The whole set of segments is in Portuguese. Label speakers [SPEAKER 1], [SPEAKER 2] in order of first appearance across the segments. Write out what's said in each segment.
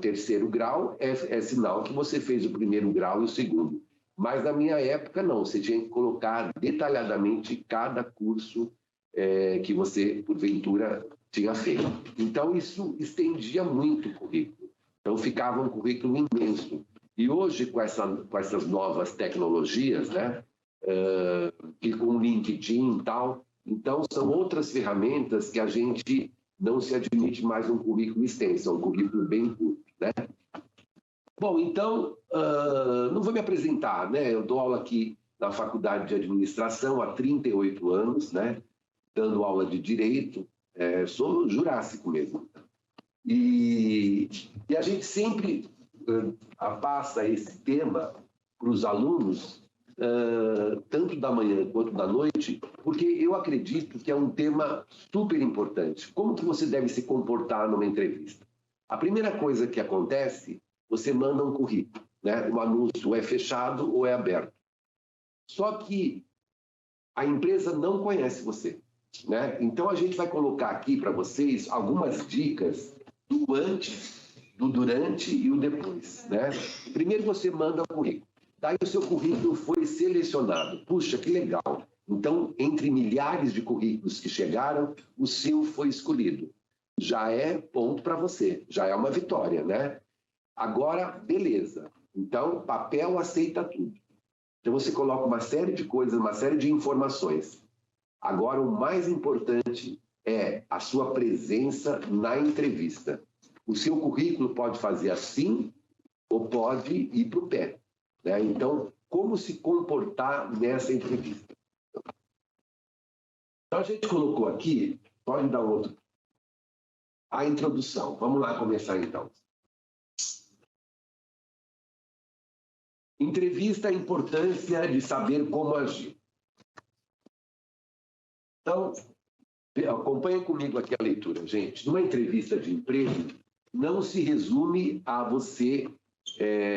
[SPEAKER 1] terceiro grau, é sinal que você fez o primeiro grau e o segundo. Mas na minha época, não. Você tinha que colocar detalhadamente cada curso que você, porventura, tinha feito. Então, isso estendia muito o currículo. Então, ficava um currículo imenso. E hoje, com essas novas tecnologias, né, e com o LinkedIn e tal, então, são outras ferramentas que a gente não se admite mais um currículo extenso, é um currículo bem curto, né? Bom, então, não vou me apresentar, né? Eu dou aula aqui na Faculdade de Administração há 38 anos, né? Dando aula de Direito, sou jurássico mesmo. E a gente sempre passa esse tema para os alunos, tanto da manhã quanto da noite, porque eu acredito que é um tema super importante. Como que você deve se comportar numa entrevista? A primeira coisa que acontece, você manda um currículo, né? O anúncio é fechado ou é aberto. Só que a empresa não conhece você, né? Então a gente vai colocar aqui para vocês algumas dicas do antes, do durante e o depois, né? Primeiro você manda o currículo. Daí o seu currículo foi selecionado. Puxa, que legal. Então, entre milhares de currículos que chegaram, o seu foi escolhido. Já é ponto para você, já é uma vitória, né? Agora, beleza. Então, papel aceita tudo. Então, você coloca uma série de coisas, uma série de informações. Agora, o mais importante é a sua presença na entrevista. O seu currículo pode fazer assim ou pode ir para o pé, né? Então, como se comportar nessa entrevista? Então, a gente colocou aqui, pode dar outro, a introdução. Vamos lá começar, então. Entrevista, a importância de saber como agir. Então, acompanha comigo aqui a leitura, gente. Numa entrevista de emprego, não se resume a você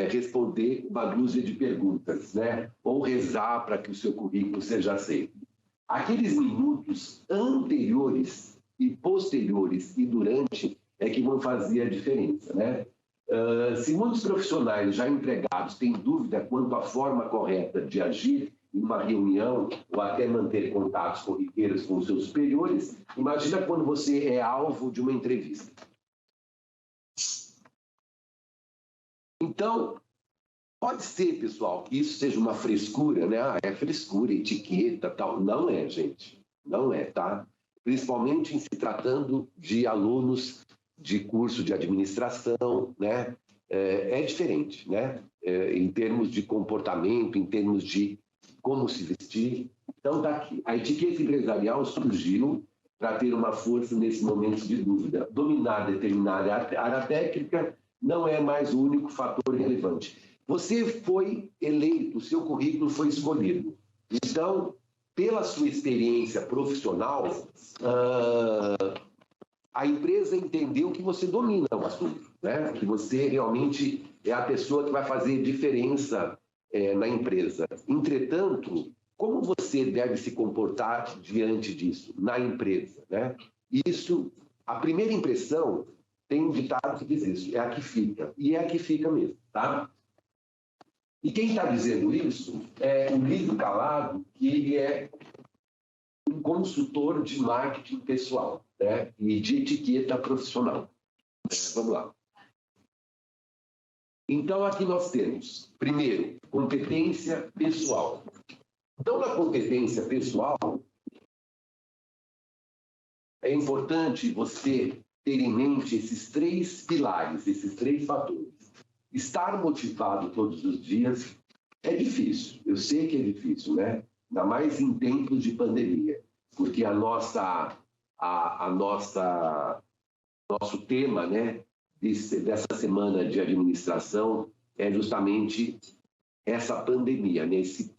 [SPEAKER 1] responder uma dúzia de perguntas, né? Ou rezar para que o seu currículo seja aceito. Aqueles minutos anteriores e posteriores e durante é que vão fazer a diferença, né? Se muitos profissionais já empregados têm dúvida quanto à forma correta de agir em uma reunião ou até manter contatos corriqueiros com seus superiores, imagina quando você é alvo de uma entrevista. Então, pode ser, pessoal, que isso seja uma frescura, né? É frescura, etiqueta, tal. Não é, gente. Não é, tá? Principalmente em se tratando de alunos de curso de administração, né? É diferente, né? Em termos de comportamento, em termos de como se vestir. Então, daqui, a etiqueta empresarial surgiu para ter uma força nesse momento de dúvida. Dominar determinada área técnica não é mais o único fator relevante. Você foi eleito, o seu currículo foi escolhido. Então, pela sua experiência profissional, a empresa entendeu que você domina o assunto, né? Que você realmente é a pessoa que vai fazer diferença na empresa. Entretanto, como você deve se comportar diante disso, na empresa, né? Isso, a primeira impressão, tem um ditado que diz isso, é a que fica. E é a que fica mesmo, tá? E quem está dizendo isso é o Lídio Calado, que ele é um consultor de marketing pessoal, né? E de etiqueta profissional. Vamos lá. Então, aqui nós temos, primeiro, competência pessoal. Então, na competência pessoal, é importante você ter em mente esses três pilares, esses três fatores. Estar motivado todos os dias é difícil, eu sei que é difícil, né? Ainda mais em tempos de pandemia, porque nosso tema, né, dessa semana de administração é justamente essa pandemia, né? Esse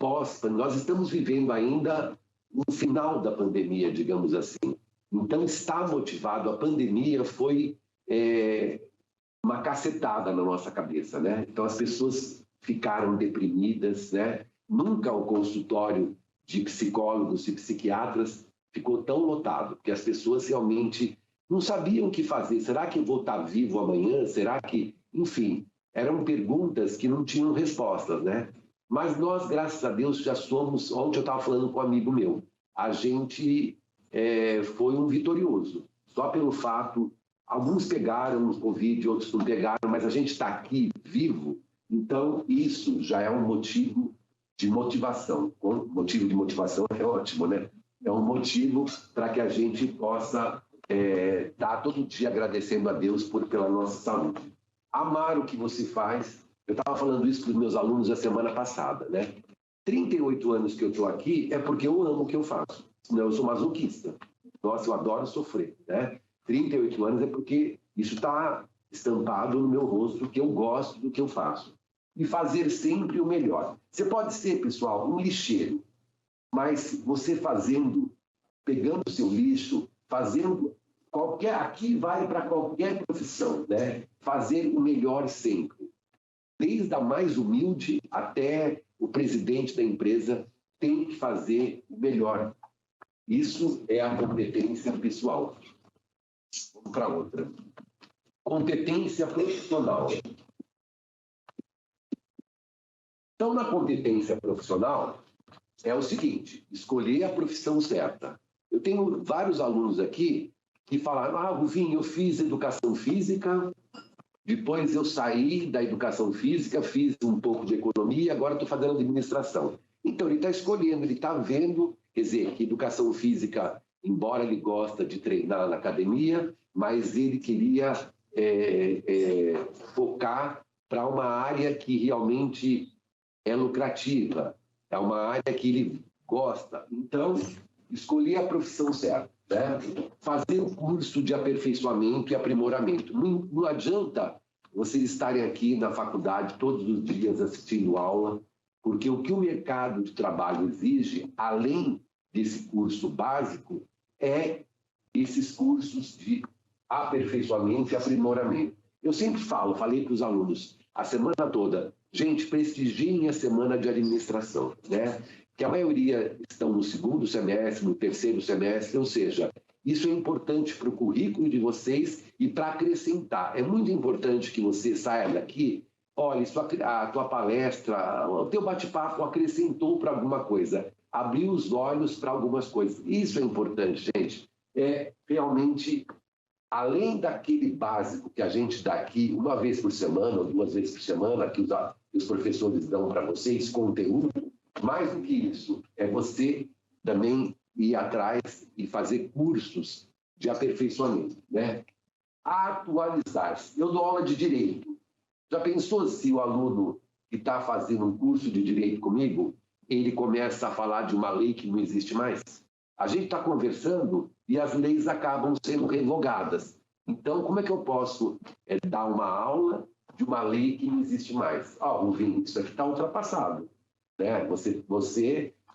[SPEAKER 1] nós estamos vivendo ainda no final da pandemia, digamos assim. Então, estar motivado, a pandemia foi uma cacetada na nossa cabeça, né? Então, as pessoas ficaram deprimidas, né? Nunca o consultório de psicólogos e psiquiatras ficou tão lotado, porque as pessoas realmente não sabiam o que fazer. Será que eu vou estar vivo amanhã? Será que enfim, eram perguntas que não tinham respostas, né? Mas nós, graças a Deus, já somos... Ontem eu estava falando com um amigo meu, a gente foi um vitorioso. Só pelo fato, alguns pegaram o Covid, outros não pegaram, mas a gente está aqui vivo, então isso já é um motivo de motivação. Motivo de motivação é ótimo, né? É um motivo para que a gente possa estar todo dia agradecendo a Deus pela nossa saúde. Amar o que você faz. Eu estava falando isso para os meus alunos a semana passada, né? 38 anos que eu estou aqui é porque eu amo o que eu faço. Senão eu sou masoquista. Nossa, eu adoro sofrer, né? 38 anos é porque isso está estampado no meu rosto, que eu gosto do que eu faço. E fazer sempre o melhor. Você pode ser, pessoal, um lixeiro, mas você fazendo, pegando o seu lixo, fazendo aqui vale para qualquer profissão, né? Fazer o melhor sempre. Desde a mais humilde até o presidente da empresa tem que fazer o melhor. Isso é a competência pessoal. Vamos para outra. Competência profissional. Então, na competência profissional, é o seguinte, escolher a profissão certa. Eu tenho vários alunos aqui que falaram, Rubinho, eu fiz educação física, depois eu saí da educação física, fiz um pouco de economia, agora estou fazendo administração. Então, ele está escolhendo, ele está vendo, quer dizer, que educação física, embora ele gosta de treinar na academia, mas ele queria focar para uma área que realmente é lucrativa, é uma área que ele gosta. Então, escolher a profissão certa, né? Fazer o curso de aperfeiçoamento e aprimoramento. Não adianta vocês estarem aqui na faculdade todos os dias assistindo aula, porque o que o mercado de trabalho exige, além desse curso básico, é esses cursos de aperfeiçoamento e aprimoramento. Eu sempre falei para os alunos, a semana toda, gente, prestigiem a semana de administração, né? Que a maioria estão no segundo semestre, no terceiro semestre, ou seja, isso é importante para o currículo de vocês e para acrescentar. É muito importante que você saia daqui, olha, a tua palestra, o teu bate-papo acrescentou para alguma coisa, abriu os olhos para algumas coisas. Isso é importante, gente. É realmente, além daquele básico que a gente dá aqui, uma vez por semana ou 2 vezes por semana, que os professores dão para vocês, conteúdo, mais do que isso, é você também ir atrás e fazer cursos de aperfeiçoamento, né? Atualizar-se. Eu dou aula de direito. Já pensou se o aluno que está fazendo um curso de direito comigo, ele começa a falar de uma lei que não existe mais? A gente está conversando e as leis acabam sendo revogadas. Então, como é que eu posso dar uma aula de uma lei que não existe mais? Rubinho, isso aqui está ultrapassado, né? Você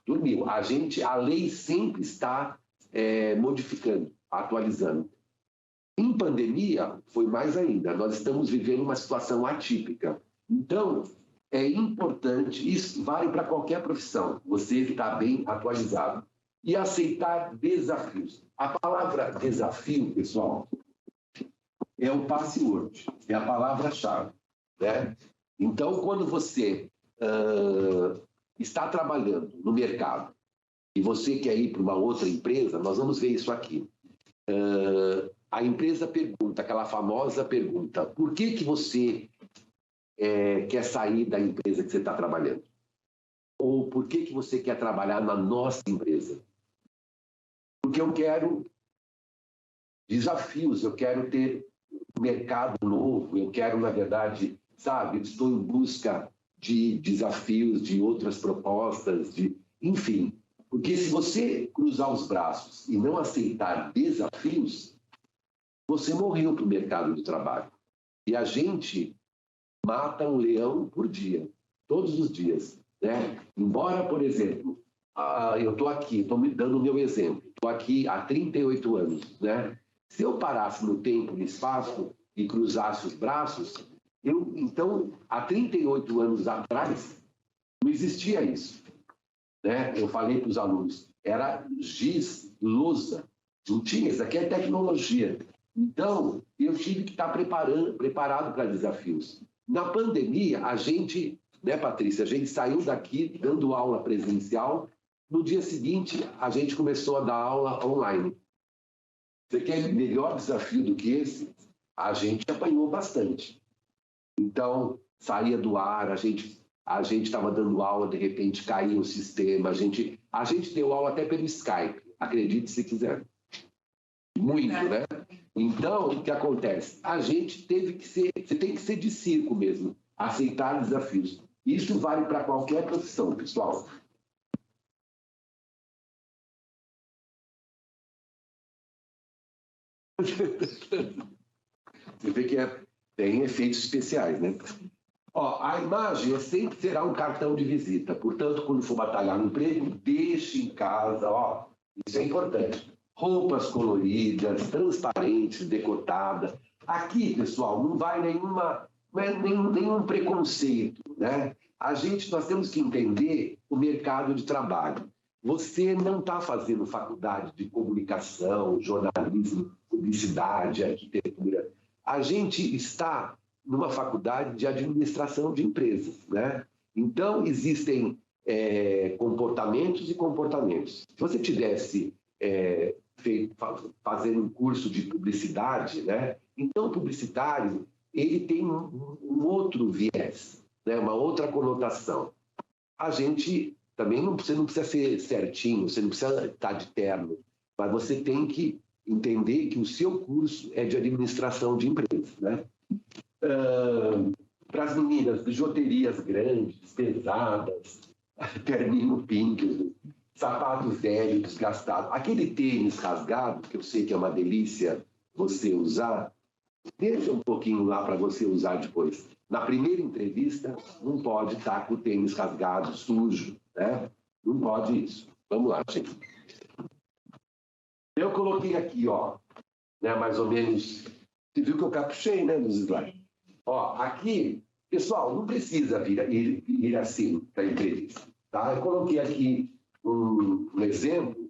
[SPEAKER 1] dormiu. A lei sempre está modificando, atualizando. Em pandemia, foi mais ainda. Nós estamos vivendo uma situação atípica. Então, é importante, isso vale para qualquer profissão, você estar bem atualizado. E aceitar desafios. A palavra desafio, pessoal, é o password, é a palavra-chave, né? Então, quando você está trabalhando no mercado e você quer ir para uma outra empresa, nós vamos ver isso aqui. A empresa pergunta, aquela famosa pergunta, por que você quer sair da empresa que você está trabalhando? Ou por que você quer trabalhar na nossa empresa? Porque eu quero desafios, eu quero ter um mercado novo, eu quero, na verdade, estou em busca de desafios, de outras propostas, enfim. Porque se você cruzar os braços e não aceitar desafios, você morreu para o mercado de trabalho. E a gente mata um leão por dia, todos os dias, né? Embora, por exemplo, eu estou aqui, estou me dando o meu exemplo, estou aqui há 38 anos, né? Se eu parasse no tempo e no espaço e cruzasse os braços, então, há 38 anos atrás, não existia isso, né? Eu falei para os alunos, era giz, lousa, não tinha, isso aqui é tecnologia. Então, eu tive que estar preparado para desafios. Na pandemia, a gente, né, Patrícia, a gente saiu daqui dando aula presencial. No dia seguinte, a gente começou a dar aula online. Você quer melhor desafio do que esse? A gente apanhou bastante. Então, saía do ar, a gente estava dando aula, de repente caía o sistema, a gente deu aula até pelo Skype, acredite se quiser. Muito, né? Então, o que acontece? A gente teve que ser, você tem que ser de circo mesmo, aceitar desafios. Isso vale para qualquer profissão, pessoal. Você vê que tem efeitos especiais, né? Ó, a imagem sempre será um cartão de visita. Portanto, quando for batalhar no emprego, deixe em casa, ó, isso é importante. Roupas coloridas, transparentes, decotadas. Aqui, pessoal, não vai nenhum preconceito, né? Nós temos que entender o mercado de trabalho. Você não está fazendo faculdade de comunicação, jornalismo, publicidade, arquitetura. A gente está numa faculdade de administração de empresas, né? Então, existem comportamentos e comportamentos. Se você tivesse fazendo um curso de publicidade, né? Então, o publicitário ele tem um outro viés, né? Uma outra conotação. A gente também você não precisa ser certinho, você não precisa estar de terno, mas você tem que entender que o seu curso é de administração de empresas, né? Para as meninas, bijuterias grandes, pesadas, terninho pink, sapatos velhos, desgastados. Aquele tênis rasgado, que eu sei que é uma delícia você usar, deixa um pouquinho lá para você usar depois. Na primeira entrevista, não pode estar com o tênis rasgado, sujo, né? Não pode isso. Vamos lá, gente. Eu coloquei aqui, ó, né, mais ou menos. Você viu que eu caprichei, né, nos slides? Ó, aqui, pessoal, não precisa ir assim para a entrevista, tá? Eu coloquei aqui um exemplo.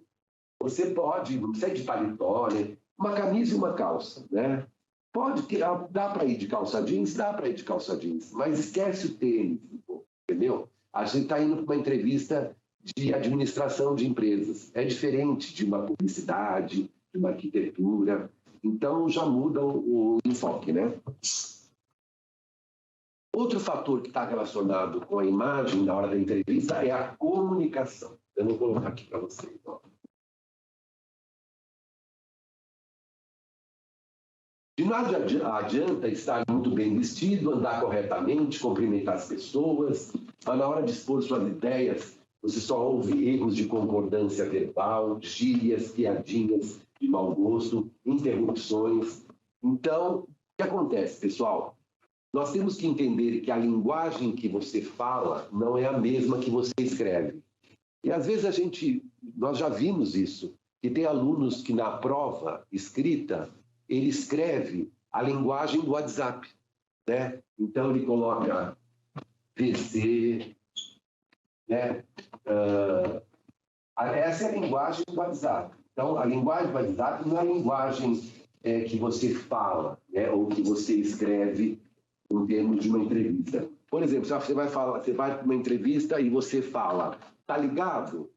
[SPEAKER 1] Você pode, não precisa de paletó, né? Uma camisa e uma calça, né? Dá para ir de calça jeans? Dá para ir de calça jeans, mas esquece o tênis, entendeu? A gente está indo para uma entrevista de administração de empresas. É diferente de uma publicidade, de uma arquitetura. Então, já muda o enfoque, né? Outro fator que está relacionado com a imagem na hora da entrevista é a comunicação. Eu vou colocar aqui para vocês. Ó. De nada adianta estar muito bem vestido, andar corretamente, cumprimentar as pessoas, mas na hora de expor suas ideias, você só ouve erros de concordância verbal, gírias, piadinhas de mau gosto, interrupções. Então, o que acontece, pessoal? Nós temos que entender que a linguagem que você fala não é a mesma que você escreve. E às vezes nós já vimos isso, que tem alunos que na prova escrita, ele escreve a linguagem do WhatsApp, né? Então ele coloca PC, né? Essa é a linguagem do WhatsApp. Então a linguagem do WhatsApp não é a linguagem que você fala, né? Ou que você escreve em termos de uma entrevista. Por exemplo, você vai para uma entrevista e você fala, tá ligado?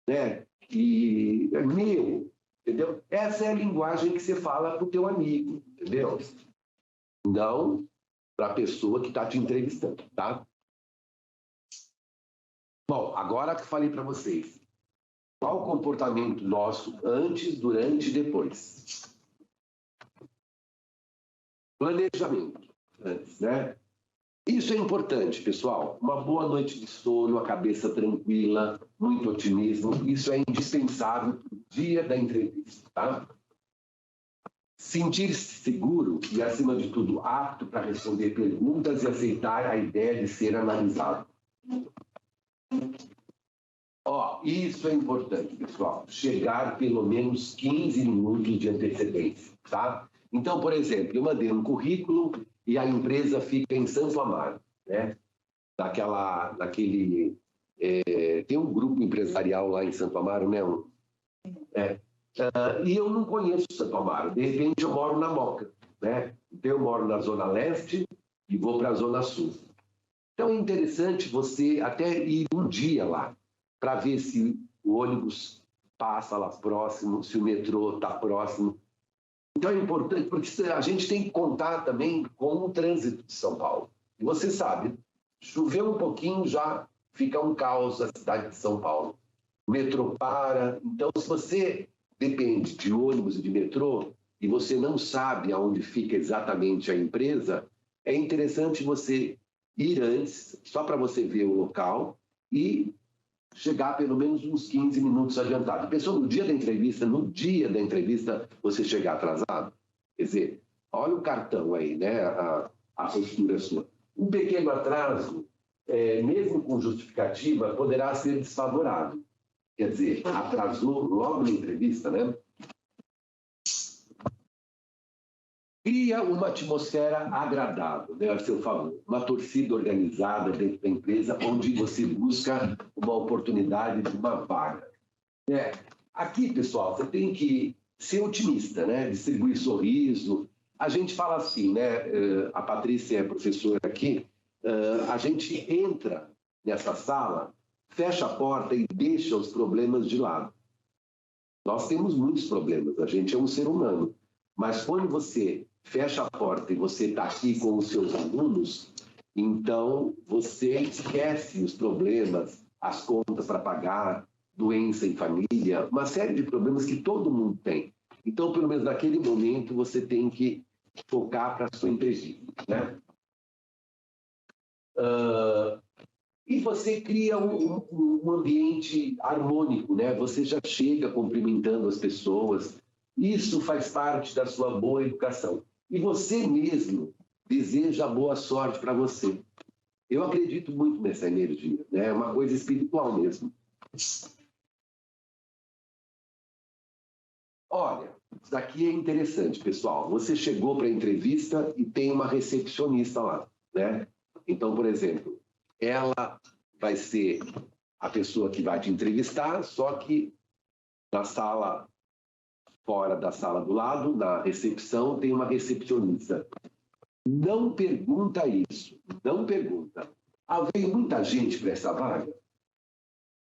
[SPEAKER 1] Né? E é meu, entendeu? Essa é a linguagem que você fala para o teu amigo, entendeu? Não para a pessoa que está te entrevistando, tá? Bom, agora que falei para vocês, qual o comportamento nosso antes, durante e depois? Planejamento. Antes, né? Isso é importante, pessoal. Uma boa noite de sono, a cabeça tranquila, muito otimismo. Isso é indispensável para o dia da entrevista, tá? Sentir-se seguro e, acima de tudo, apto para responder perguntas e aceitar a ideia de ser analisado. Ó, isso é importante, pessoal. Chegar pelo menos 15 minutos de antecedência, tá? Então, por exemplo, eu mandei um currículo e a empresa fica em Santo Amaro, né? Tem um grupo empresarial lá em Santo Amaro, né? E eu não conheço Santo Amaro. De repente, eu moro na Moca, né? Então, eu moro na Zona Leste e vou para a Zona Sul. Então, é interessante você até ir um dia lá para ver se o ônibus passa lá próximo, se o metrô está próximo. Então, é importante, porque a gente tem que contar também com o trânsito de São Paulo. E você sabe, choveu um pouquinho, já fica um caos a cidade de São Paulo. O metrô para. Então, se você depende de ônibus e de metrô e você não sabe aonde fica exatamente a empresa, é interessante você ir antes, só para você ver o local e chegar pelo menos uns 15 minutos adiantado. Pensou no dia da entrevista, você chegar atrasado? Quer dizer, olha o cartão aí, né? A postura sua. Um pequeno atraso, mesmo com justificativa, poderá ser desfavorável. Quer dizer, atrasou logo na entrevista, né? Cria uma atmosfera agradável, né, a seu favor. Uma torcida organizada dentro da empresa, onde você busca uma oportunidade de uma vaga. Aqui, pessoal, você tem que ser otimista, né? Distribuir sorriso. A gente fala assim, né? A Patrícia é professora aqui. A gente entra nessa sala, fecha a porta e deixa os problemas de lado. Nós temos muitos problemas, a gente é um ser humano. Mas quando você fecha a porta e você está aqui com os seus alunos, então você esquece os problemas, as contas para pagar, doença em família, uma série de problemas que todo mundo tem. Então, pelo menos naquele momento, você tem que focar para a sua entrevista, né? E você cria um ambiente harmônico, né? Você já chega cumprimentando as pessoas. Isso faz parte da sua boa educação. E você mesmo deseja boa sorte para você. Eu acredito muito nessa energia, né? É uma coisa espiritual mesmo. Olha, isso daqui é interessante, pessoal. Você chegou para a entrevista e tem uma recepcionista lá, né? Então, por exemplo, ela vai ser a pessoa que vai te entrevistar, só que na sala, fora da sala do lado, na recepção, tem uma recepcionista. Não pergunta isso, não pergunta. Veio muita gente para essa vaga?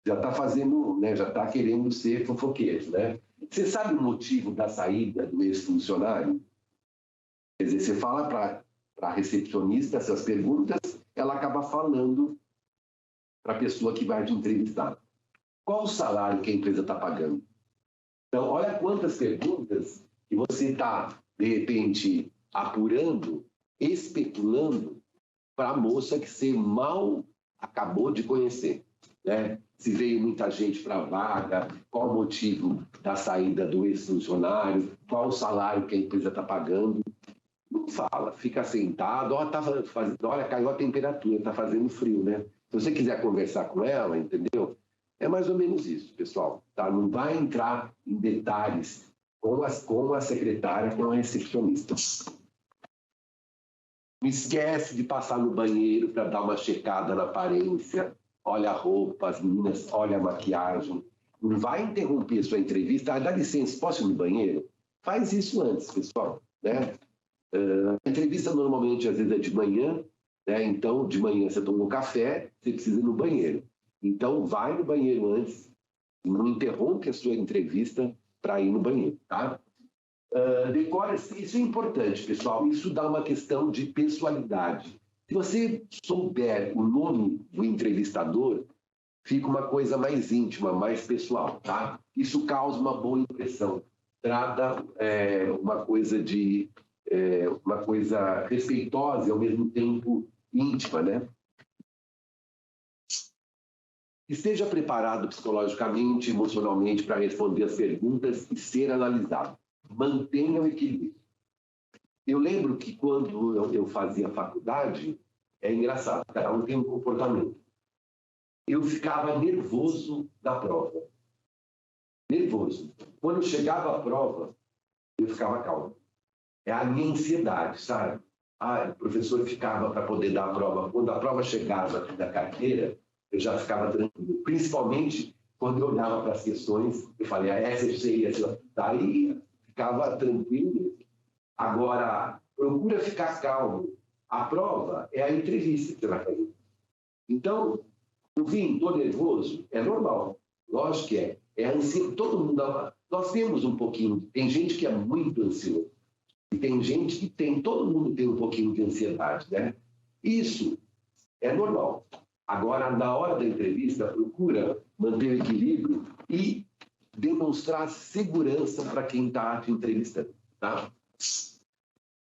[SPEAKER 1] Já está fazendo, né? Já está querendo ser fofoqueiro, né? Você sabe o motivo da saída do ex-funcionário? Quer dizer, você fala para a recepcionista essas perguntas, ela acaba falando para a pessoa que vai te entrevistar. Qual o salário que a empresa está pagando? Então, olha quantas perguntas que você está, de repente, apurando, especulando para a moça que você mal acabou de conhecer, né? Se veio muita gente para a vaga, qual o motivo da saída do ex-funcionário, qual o salário que a empresa está pagando. Não fala, fica sentado, olha, caiu a temperatura, está fazendo frio, né? Se você quiser conversar com ela, entendeu? É mais ou menos isso, pessoal. Tá? Não vai entrar em detalhes com a secretária, com a recepcionista. Não esquece de passar no banheiro para dar uma checada na aparência. Olha a roupa, as meninas, olha a maquiagem. Não vai interromper sua entrevista. Dá licença, posso ir no banheiro? Faz isso antes, pessoal, né? A entrevista normalmente, às vezes, é de manhã, né? Então, de manhã você toma um café, você precisa ir no banheiro. Então, vai no banheiro antes, não interrompe a sua entrevista para ir no banheiro, tá? Decora, isso é importante, pessoal, isso dá uma questão de pessoalidade. Se você souber o nome do entrevistador, fica uma coisa mais íntima, mais pessoal, tá? Isso causa uma boa impressão, trata uma coisa uma coisa respeitosa e ao mesmo tempo íntima, né? Esteja preparado psicologicamente, emocionalmente para responder as perguntas e ser analisado. Mantenha o equilíbrio. Eu lembro que quando eu fazia faculdade, é engraçado, cada um tem um comportamento. Eu ficava nervoso da prova. Nervoso. Quando chegava a prova, eu ficava calmo. É a minha ansiedade, sabe? O professor ficava para poder dar a prova. Quando a prova chegava aqui da carteira, eu já ficava tranquilo. Principalmente quando eu olhava para as questões, eu falei, essa eu sei, essa. Daí ficava tranquilo. Agora, procura ficar calmo. A prova é a entrevista que você vai fazer. Então, no fim, estou nervoso, é normal. Lógico que é. É ansioso. Todo mundo. Nós temos um pouquinho. Tem gente que é muito ansioso. E tem gente que tem. Todo mundo tem um pouquinho de ansiedade, né? Isso é normal. Agora, na hora da entrevista, procura manter o equilíbrio e demonstrar segurança para quem está te entrevistando, tá?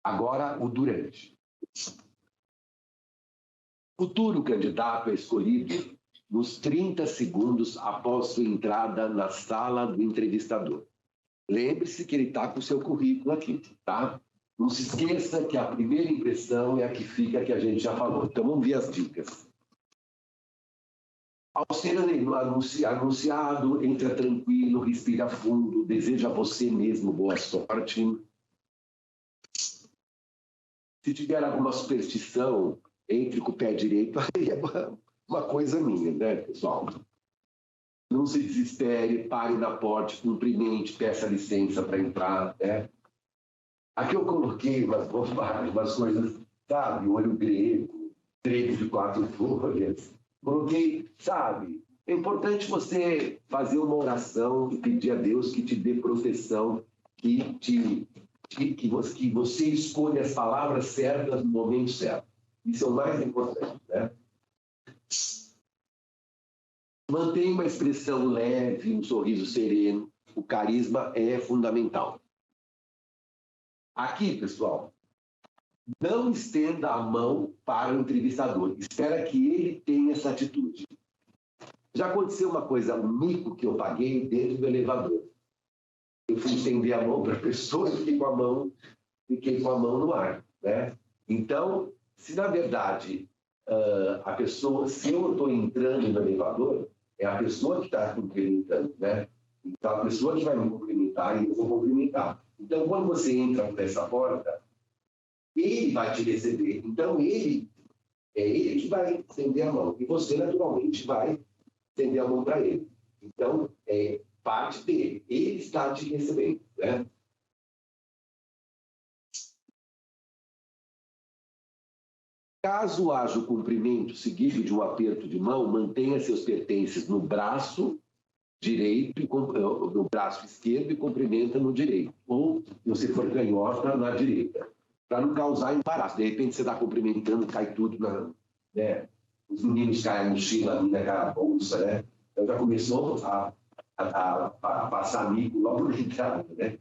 [SPEAKER 1] Agora, o durante. O futuro candidato é escolhido nos 30 segundos após sua entrada na sala do entrevistador. Lembre-se que ele está com o seu currículo aqui, tá? Não se esqueça que a primeira impressão é a que fica, que a gente já falou. Então, vamos ver as dicas. Ao ser anunciado, entra tranquilo, respira fundo, deseja a você mesmo boa sorte. Se tiver alguma superstição, entre com o pé direito, aí é uma coisa minha, né, pessoal? Não se desespere, pare na porta, cumprimente, peça licença para entrar, né? Aqui eu coloquei umas coisas, sabe? Olho grego, trevo de 4 folhas. Coloquei, sabe? É importante você fazer uma oração e pedir a Deus que te dê proteção, que você escolha as palavras certas no momento certo. Isso é o mais importante, né? Mantenha uma expressão leve, um sorriso sereno. O carisma é fundamental. Aqui, pessoal, não estenda a mão para o entrevistador. Espera que ele tenha essa atitude. Já aconteceu uma coisa, um mico que eu paguei dentro do elevador. Eu fui estender a mão para a pessoa e fiquei com a mão no ar, né? Então, se na verdade a pessoa, se eu estou entrando no elevador, é a pessoa que está cumprimentando, né? Então, a pessoa que vai me cumprimentar e eu vou cumprimentar. Então, quando você entra por essa porta, ele vai te receber. Então, é ele que vai estender a mão. E você, naturalmente, vai estender a mão para ele. Então, é parte dele. Ele está te recebendo, né? Caso haja o cumprimento seguido de um aperto de mão, mantenha seus pertences no braço direito, no braço esquerdo e cumprimenta no direito. Ou, se você for canhota, na direita. Para não causar embaraço. De repente, você está cumprimentando, cai tudo, né? Os meninos caem a mochila, a menina cai a bolsa, né? Então, já começou a passar amigo logo na entrada, né?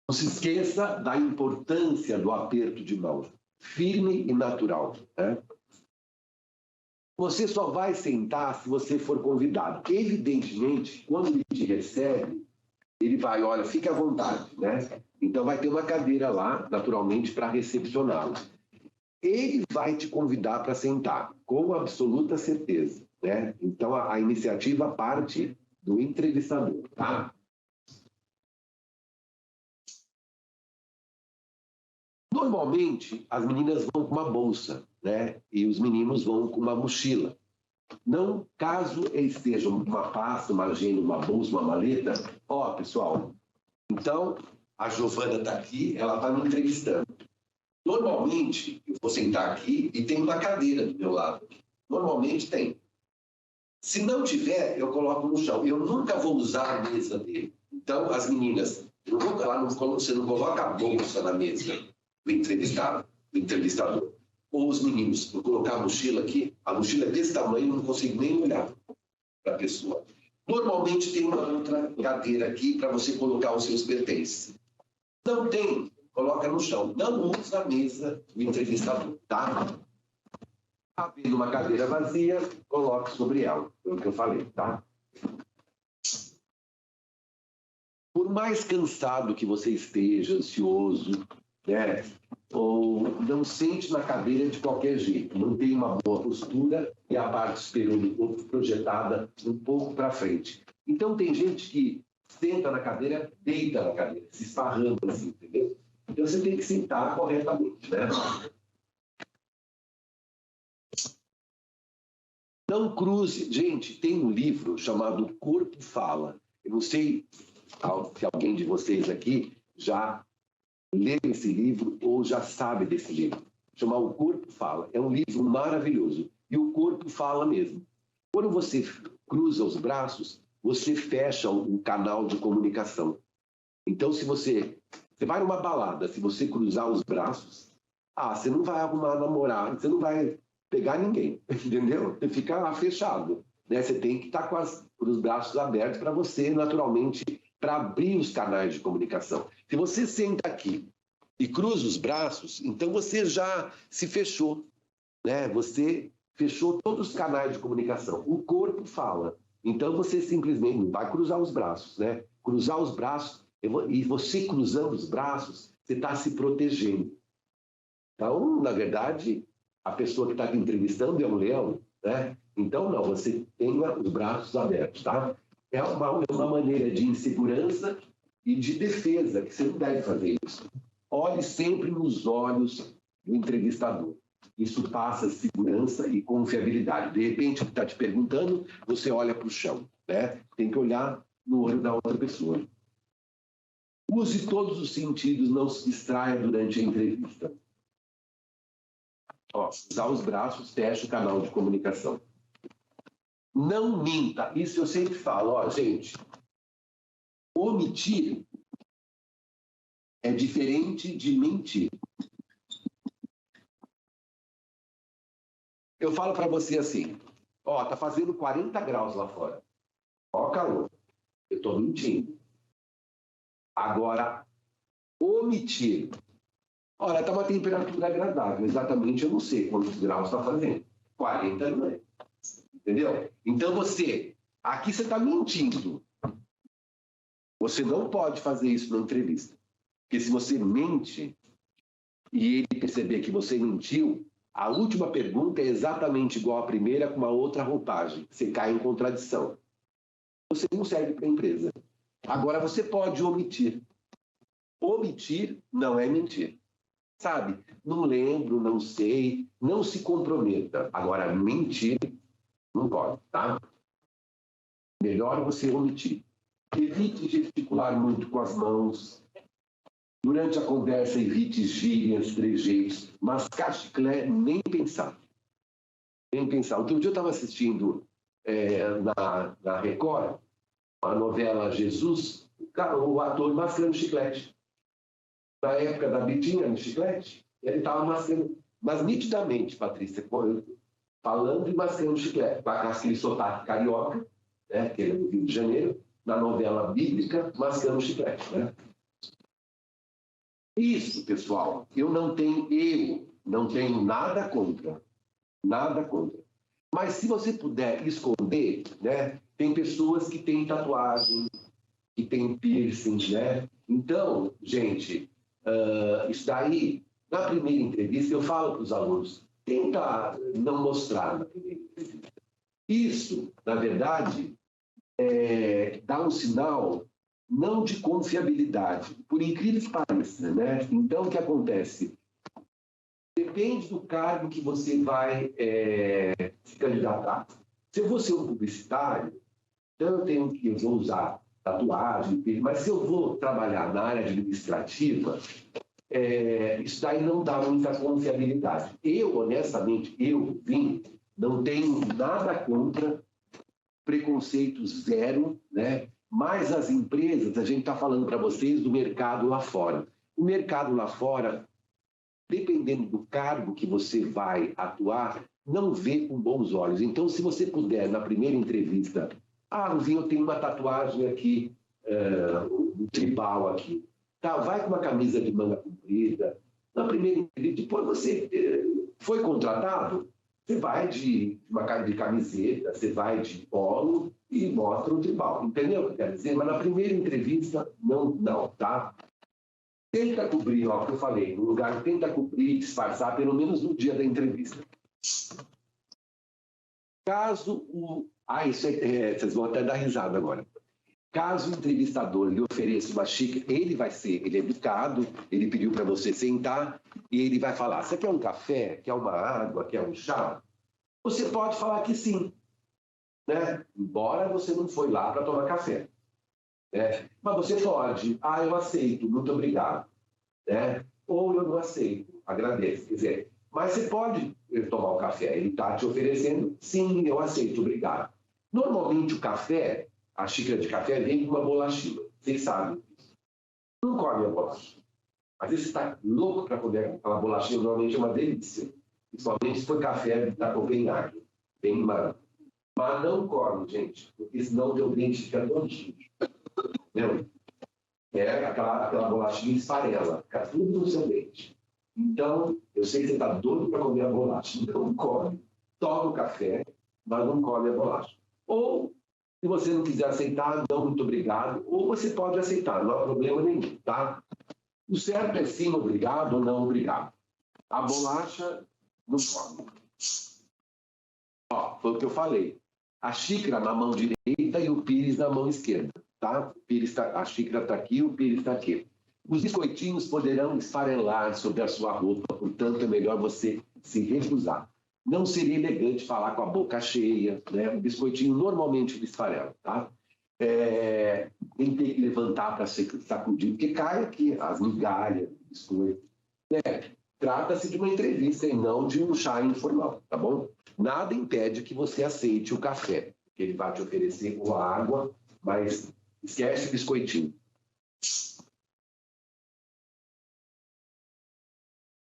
[SPEAKER 1] Não se esqueça da importância do aperto de mão, firme e natural, né? Você só vai sentar se você for convidado. Evidentemente, quando ele te recebe, ele vai, olha, fique à vontade, né? Então vai ter uma cadeira lá, naturalmente, para recepcioná-lo. Ele vai te convidar para sentar, com absoluta certeza, né? Então a iniciativa parte do entrevistador, tá? Normalmente, as meninas vão com uma bolsa, né? E os meninos vão com uma mochila. Não, caso eles estejam com uma pasta, uma agenda, uma bolsa, uma maleta, ó, pessoal, então a Giovana está aqui, ela está me entrevistando. Normalmente, eu vou sentar aqui e tem uma cadeira do meu lado. Normalmente tem. Se não tiver, eu coloco no chão. Eu nunca vou usar a mesa dele. Então, as meninas, você não coloca a bolsa na mesa do entrevistador. Ou os meninos, vou colocar a mochila aqui, a mochila é desse tamanho, não consigo nem olhar para a pessoa. Normalmente tem uma outra cadeira aqui para você colocar os seus pertences. Não tem, coloca no chão. Não usa a mesa do entrevistador, tá? Havendo uma cadeira vazia, coloque sobre ela. Foi o que eu falei, tá? Por mais cansado que você esteja, ansioso, né? Ou não sente na cadeira de qualquer jeito, mantenha uma boa postura e a parte superior do corpo projetada um pouco para frente. Então tem gente que senta na cadeira, deita na cadeira, se esparrando assim, entendeu? Então você tem que sentar corretamente, né? Não cruze. Gente, tem um livro chamado O Corpo Fala. Eu não sei se alguém de vocês aqui já leu esse livro ou já sabe desse livro. Chama O Corpo Fala. É um livro maravilhoso. E o corpo fala mesmo. Quando você cruza os braços, você fecha um canal de comunicação. Então, se você vai numa balada, se você cruzar os braços, você não vai arrumar namorar, você não vai pegar ninguém, entendeu? Você fica lá fechado, né? Você tem que estar com os braços abertos para você, naturalmente, para abrir os canais de comunicação. Se você senta aqui e cruza os braços, então você já se fechou, né? Você fechou todos os canais de comunicação. O corpo fala. Então você simplesmente não vai cruzar os braços, né? Cruzar os braços, e você cruzando os braços, você está se protegendo. Então, na verdade, a pessoa que está te entrevistando é um leão, né? Então, não, você tenha os braços abertos, tá? É uma maneira de insegurança e de defesa, que você não deve fazer isso. Olhe sempre nos olhos do entrevistador. Isso passa segurança e confiabilidade. De repente, ele está te perguntando, você olha para o chão, né? Tem que olhar no olho da outra pessoa. Use todos os sentidos, não se distraia durante a entrevista. Usar os braços, fecha o canal de comunicação. Não minta. Isso eu sempre falo, gente. Omitir é diferente de mentir. Eu falo para você assim, tá fazendo 40 graus lá fora. Calor. Eu estou mentindo. Agora, omitir. Olha, está uma temperatura agradável. Exatamente, eu não sei quantos graus está fazendo. 40 não é. Entendeu? Então aqui você está mentindo. Você não pode fazer isso na entrevista. Porque se você mente e ele perceber que você mentiu, a última pergunta é exatamente igual à primeira com uma outra roupagem. Você cai em contradição. Você não serve para a empresa. Agora, você pode omitir. Omitir não é mentir. Sabe? Não lembro, não sei, não se comprometa. Agora, mentir não pode, tá? Melhor você omitir. Evite gesticular muito com as mãos. Durante a conversa, evite gírias, trejeitos. Mascar chiclete, nem pensar. Nem pensar. Outro dia eu estava assistindo na Record, a novela Jesus, o ator mascando chiclete. Na época da Bitinha no chiclete, ele estava mascando, mas nitidamente, Patrícia, falando e mascando chiclete, com aquele sotaque carioca, né, que ele é do Rio de Janeiro, na novela bíblica, mascando chiclete. Né? Isso, pessoal, eu não tenho nada contra. Nada contra. Mas se você puder esconder, né, tem pessoas que têm tatuagem, que têm piercing, né? Então, gente, isso daí, na primeira entrevista, eu falo para os alunos, tenta não mostrar na primeira entrevista. Isso, na verdade, dá um sinal não de confiabilidade, por incrível que pareça, né? Então, o que acontece? Depende do cargo que você vai se candidatar. Se eu vou ser um publicitário, então eu vou usar tatuagem, mas se eu vou trabalhar na área administrativa, isso daí não dá muita confiabilidade. Eu, honestamente, não tenho nada contra, preconceito zero, né? Mas as empresas, a gente está falando para vocês do mercado lá fora. O mercado lá fora, dependendo do cargo que você vai atuar, não vê com bons olhos. Então, se você puder, na primeira entrevista, Luzinho, eu tenho uma tatuagem aqui, um tribal aqui. Tá, vai com uma camisa de manga comprida. Na primeira entrevista, depois você foi contratado, você vai de camiseta, você vai de polo e mostra o tribal. Entendeu o que eu quero dizer? Mas na primeira entrevista, não, tá? Tenta cobrir, ó, o que eu falei, no lugar, tenta cobrir, disfarçar, pelo menos no dia da entrevista. Caso vocês vão até dar risada agora. Caso o entrevistador lhe ofereça uma xícara, ele é educado, ele pediu para você sentar e ele vai falar, você quer um café, quer uma água, quer um chá? Você pode falar que sim, né? Embora você não foi lá para tomar café. Né? Mas você pode, eu aceito, muito obrigado. Né? Ou eu não aceito, agradeço. Quer dizer, mas você pode tomar o café, ele está te oferecendo, sim, eu aceito, obrigado. Normalmente o café, a xícara de café vem com uma bolachinha, vocês sabem. Não come a bolacha. Às vezes você está louco para comer aquela bolachinha, normalmente é uma delícia. Principalmente se for café da Copenhague, bem maravilhoso. Mas não come, gente, porque senão o teu dente fica todo sujo. Entendeu? Aquela bolachinha esfarela, fica tudo no seu dente. Então, eu sei que você está doido para comer a bolacha, então come. Toma o café, mas não come a bolacha. Ou, se você não quiser aceitar, não, muito obrigado. Ou você pode aceitar, não há problema nenhum, tá? O certo é sim, obrigado ou não, obrigado. A bolacha, não come. Ó, foi o que eu falei. A xícara na mão direita e o pires na mão esquerda, tá? A xícara está aqui, o pires está aqui. Os biscoitinhos poderão esfarelar sobre a sua roupa, portanto é melhor você se recusar. Não seria elegante falar com a boca cheia, né? O biscoitinho normalmente esfarela, tá? Nem ter que levantar para sacudir, porque cai aqui as migalhas do biscoito. Né? Trata-se de uma entrevista e não de um chá informal, tá bom? Nada impede que você aceite o café, que ele vai te oferecer ou a água, mas esquece o biscoitinho.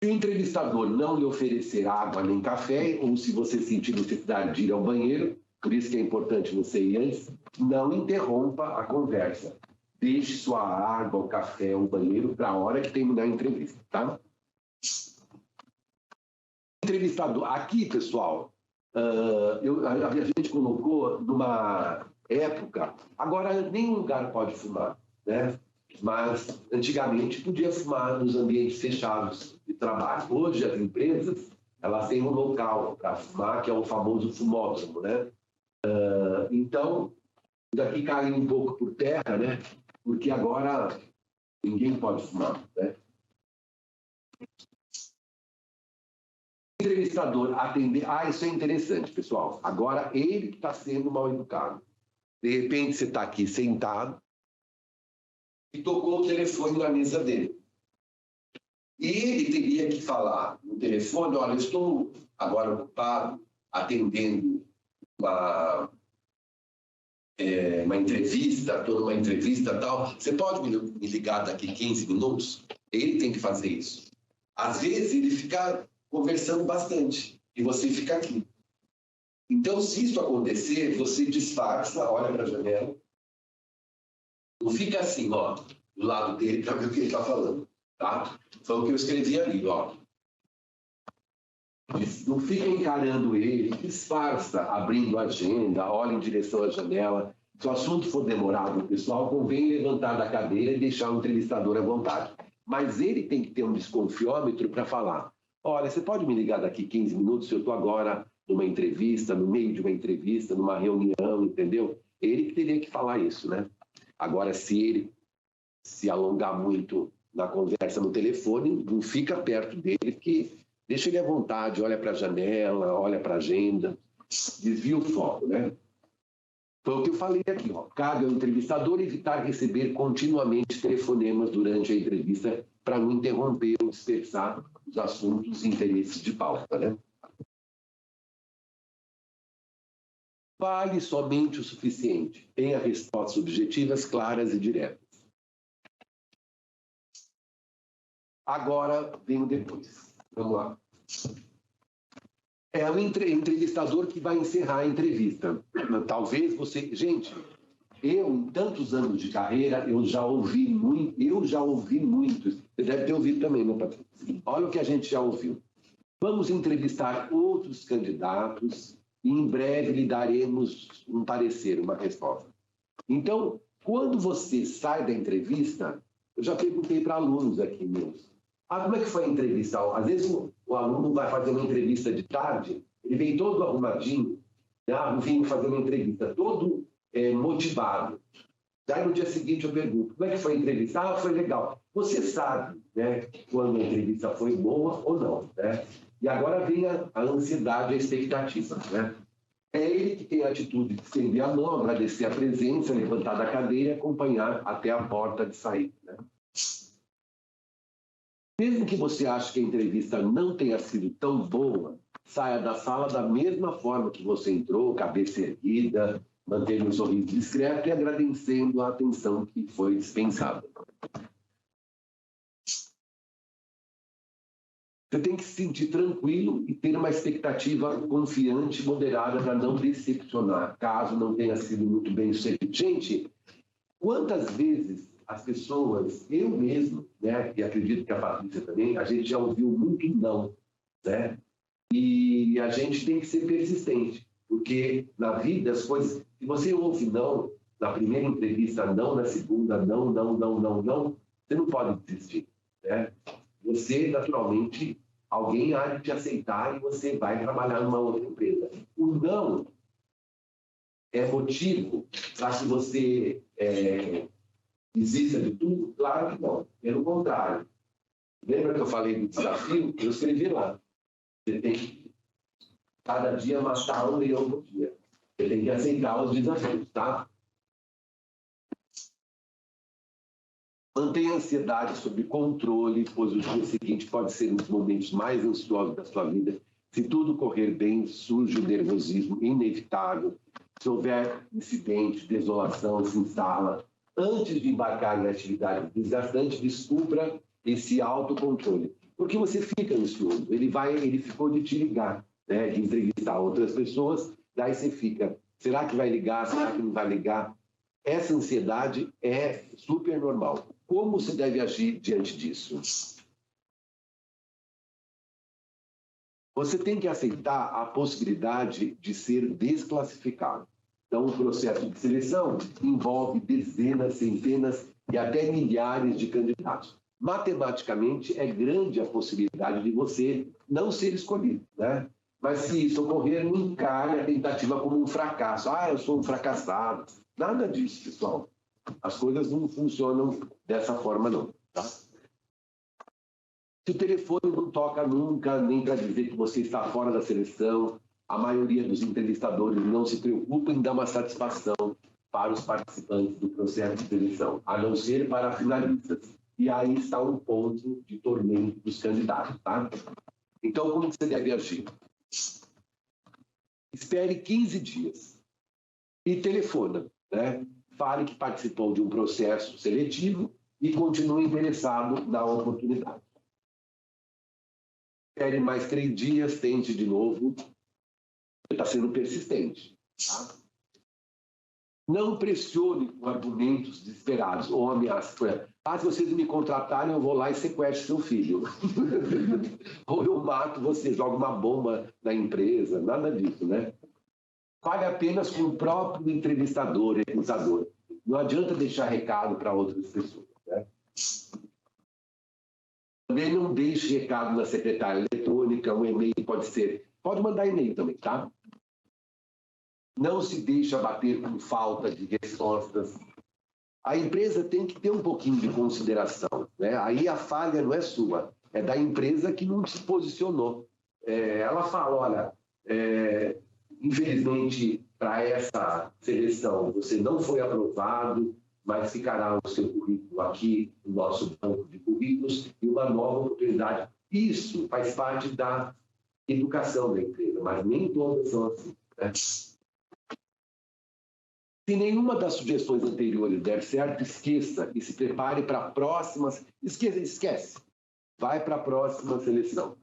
[SPEAKER 1] Se o entrevistador não lhe oferecer água nem café, ou se você sentir necessidade de ir ao banheiro, por isso que é importante você ir antes, não interrompa a conversa. Deixe sua água, o café, o banheiro para a hora que terminar a entrevista, tá? Entrevistador. Aqui, pessoal, a gente colocou numa época, agora nenhum lugar pode fumar, né? Mas antigamente podia fumar nos ambientes fechados de trabalho. Hoje as empresas elas têm um local para fumar, que é o famoso fumódromo, né? Então, daqui caiu um pouco por terra, né? Porque agora ninguém pode fumar, né? Entrevistador atender. Isso é interessante, pessoal. Agora ele que está sendo mal educado. De repente você está aqui sentado e tocou o telefone na mesa dele. E ele teria que falar no telefone: olha, eu estou agora ocupado atendendo uma entrevista, estou numa entrevista tal. Você pode me ligar daqui 15 minutos? Ele tem que fazer isso. Às vezes ele fica conversando bastante e você fica aqui. Então, se isso acontecer, você disfarça, olha para a janela, não fica assim, ó, do lado dele para ver o que ele está falando, tá? Foi o que eu escrevi ali, ó. Não fica encarando ele, disfarça, abrindo a agenda, olha em direção à janela. Se o assunto for demorado, pessoal, convém levantar da cadeira e deixar o entrevistador à vontade. Mas ele tem que ter um desconfiômetro para falar: olha, você pode me ligar daqui 15 minutos, eu estou agora numa entrevista, no meio de uma entrevista, numa reunião, entendeu? Ele que teria que falar isso, né? Agora, se ele se alongar muito na conversa no telefone, não fica perto dele, porque deixa ele à vontade, olha para a janela, olha para a agenda, desvia o foco, né? Foi o que eu falei aqui, ó. Cabe ao entrevistador evitar receber continuamente telefonemas durante a entrevista para não interromper ou dispersar os assuntos e interesses de pauta, né? Fale somente o suficiente. Tenha respostas objetivas, claras e diretas. Agora vem o depois. Vamos lá. É o entrevistador que vai encerrar a entrevista. Talvez você... Gente, eu, em tantos anos de carreira, eu já ouvi muito. Você deve ter ouvido também, né, Patrícia? Olha o que a gente já ouviu. Vamos entrevistar outros candidatos e em breve lhe daremos um parecer, uma resposta. Então, quando você sai da entrevista, eu já perguntei para alunos aqui meus, como é que foi a entrevista? Às vezes o aluno vai fazer uma entrevista de tarde, ele vem todo arrumadinho, vim fazer uma entrevista, todo motivado. Daí no dia seguinte eu pergunto: como é que foi a entrevista? Foi legal. Você sabe, né, quando a entrevista foi boa ou não, né? E agora vem a ansiedade, a expectativa, né? É ele que tem a atitude de estender a mão, agradecer a presença, levantar da cadeira e acompanhar até a porta de saída, né? Mesmo que você ache que a entrevista não tenha sido tão boa, saia da sala da mesma forma que você entrou, cabeça erguida, mantendo um sorriso discreto e agradecendo a atenção que foi dispensada. Você tem que se sentir tranquilo e ter uma expectativa confiante e moderada para não decepcionar, caso não tenha sido muito bem sucedido. Gente, quantas vezes as pessoas, eu mesmo, né, e acredito que a Patrícia também, a gente já ouviu muito não, né? E a gente tem que ser persistente, porque na vida as coisas, se você ouve não, na primeira entrevista não, na segunda não, você não pode desistir, né? Você, naturalmente, alguém há de te aceitar e você vai trabalhar numa outra empresa. O não é motivo para que você desista de tudo? Claro que não. Pelo contrário. Lembra que eu falei do desafio? Eu escrevi lá. Você tem que, cada dia, matar um leão por dia. Você tem que aceitar os desafios, tá? Mantenha a ansiedade sob controle, pois o dia seguinte pode ser um dos momentos mais ansiosos da sua vida. Se tudo correr bem, surge o nervosismo inevitável. Se houver incidente, desolação, se instala. Antes de embarcar em atividade desgastante, descubra esse autocontrole. Porque você fica ansioso. Ele ficou de te ligar, né? De entrevistar outras pessoas. Daí você fica, será que vai ligar? Será que não vai ligar? Essa ansiedade é super normal. Como se deve agir diante disso? Você tem que aceitar a possibilidade de ser desclassificado. Então, o processo de seleção envolve dezenas, centenas e até milhares de candidatos. Matematicamente, é grande a possibilidade de você não ser escolhido, né? Mas se isso ocorrer, não encare a tentativa como um fracasso. Ah, eu sou um fracassado. Nada disso, pessoal. As coisas não funcionam dessa forma, não. Tá? Se o telefone não toca nunca, nem para dizer que você está fora da seleção, a maioria dos entrevistadores não se preocupa em dar uma satisfação para os participantes do processo de seleção, a não ser para finalistas. E aí está um ponto de tormento dos candidatos. Tá? Então, como você deve agir? Espere 15 dias e telefona, né? Fale que participou de um processo seletivo e continue interessado na oportunidade. Espere mais 3 dias, tente de novo. Você está sendo persistente. Tá? Não pressione com argumentos desesperados ou ameaças. Se vocês me contratarem, eu vou lá e sequestro seu filho. Ou eu mato você, jogo uma bomba na empresa. Nada disso, né? Fale apenas com o próprio entrevistador, recrutador. Não adianta deixar recado para outras pessoas. Né? Também não deixe recado na secretária eletrônica, um e-mail pode mandar e-mail também, tá? Não se deixe abater com falta de respostas. A empresa tem que ter um pouquinho de consideração, né? Aí a falha não é sua, é da empresa que não se posicionou. Ela fala, olha, infelizmente, para essa seleção, você não foi aprovado, mas ficará o seu currículo aqui no nosso banco de currículos e uma nova oportunidade. Isso faz parte da educação da empresa, mas nem todas são assim, né? Se nenhuma das sugestões anteriores der certo, esqueça e se prepare para a próxima. Esquece. Vai para a próxima seleção.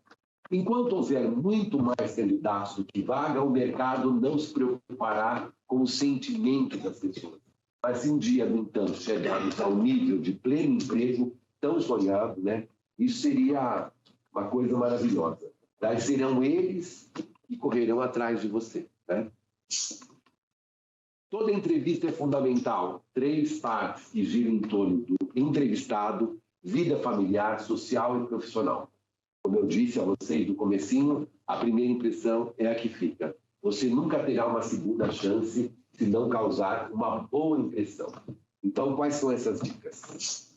[SPEAKER 1] Enquanto houver muito mais candidatos do que vaga, o mercado não se preocupará com o sentimento das pessoas. Mas se um dia, no entanto, chegarmos ao nível de pleno emprego tão sonhado, né, isso seria uma coisa maravilhosa. Daí serão eles que correrão atrás de você. Né? Toda entrevista é fundamental. 3 partes que giram em torno do entrevistado, vida familiar, social e profissional. Como eu disse a vocês no comecinho, a primeira impressão é a que fica. Você nunca terá uma segunda chance se não causar uma boa impressão. Então, quais são essas dicas?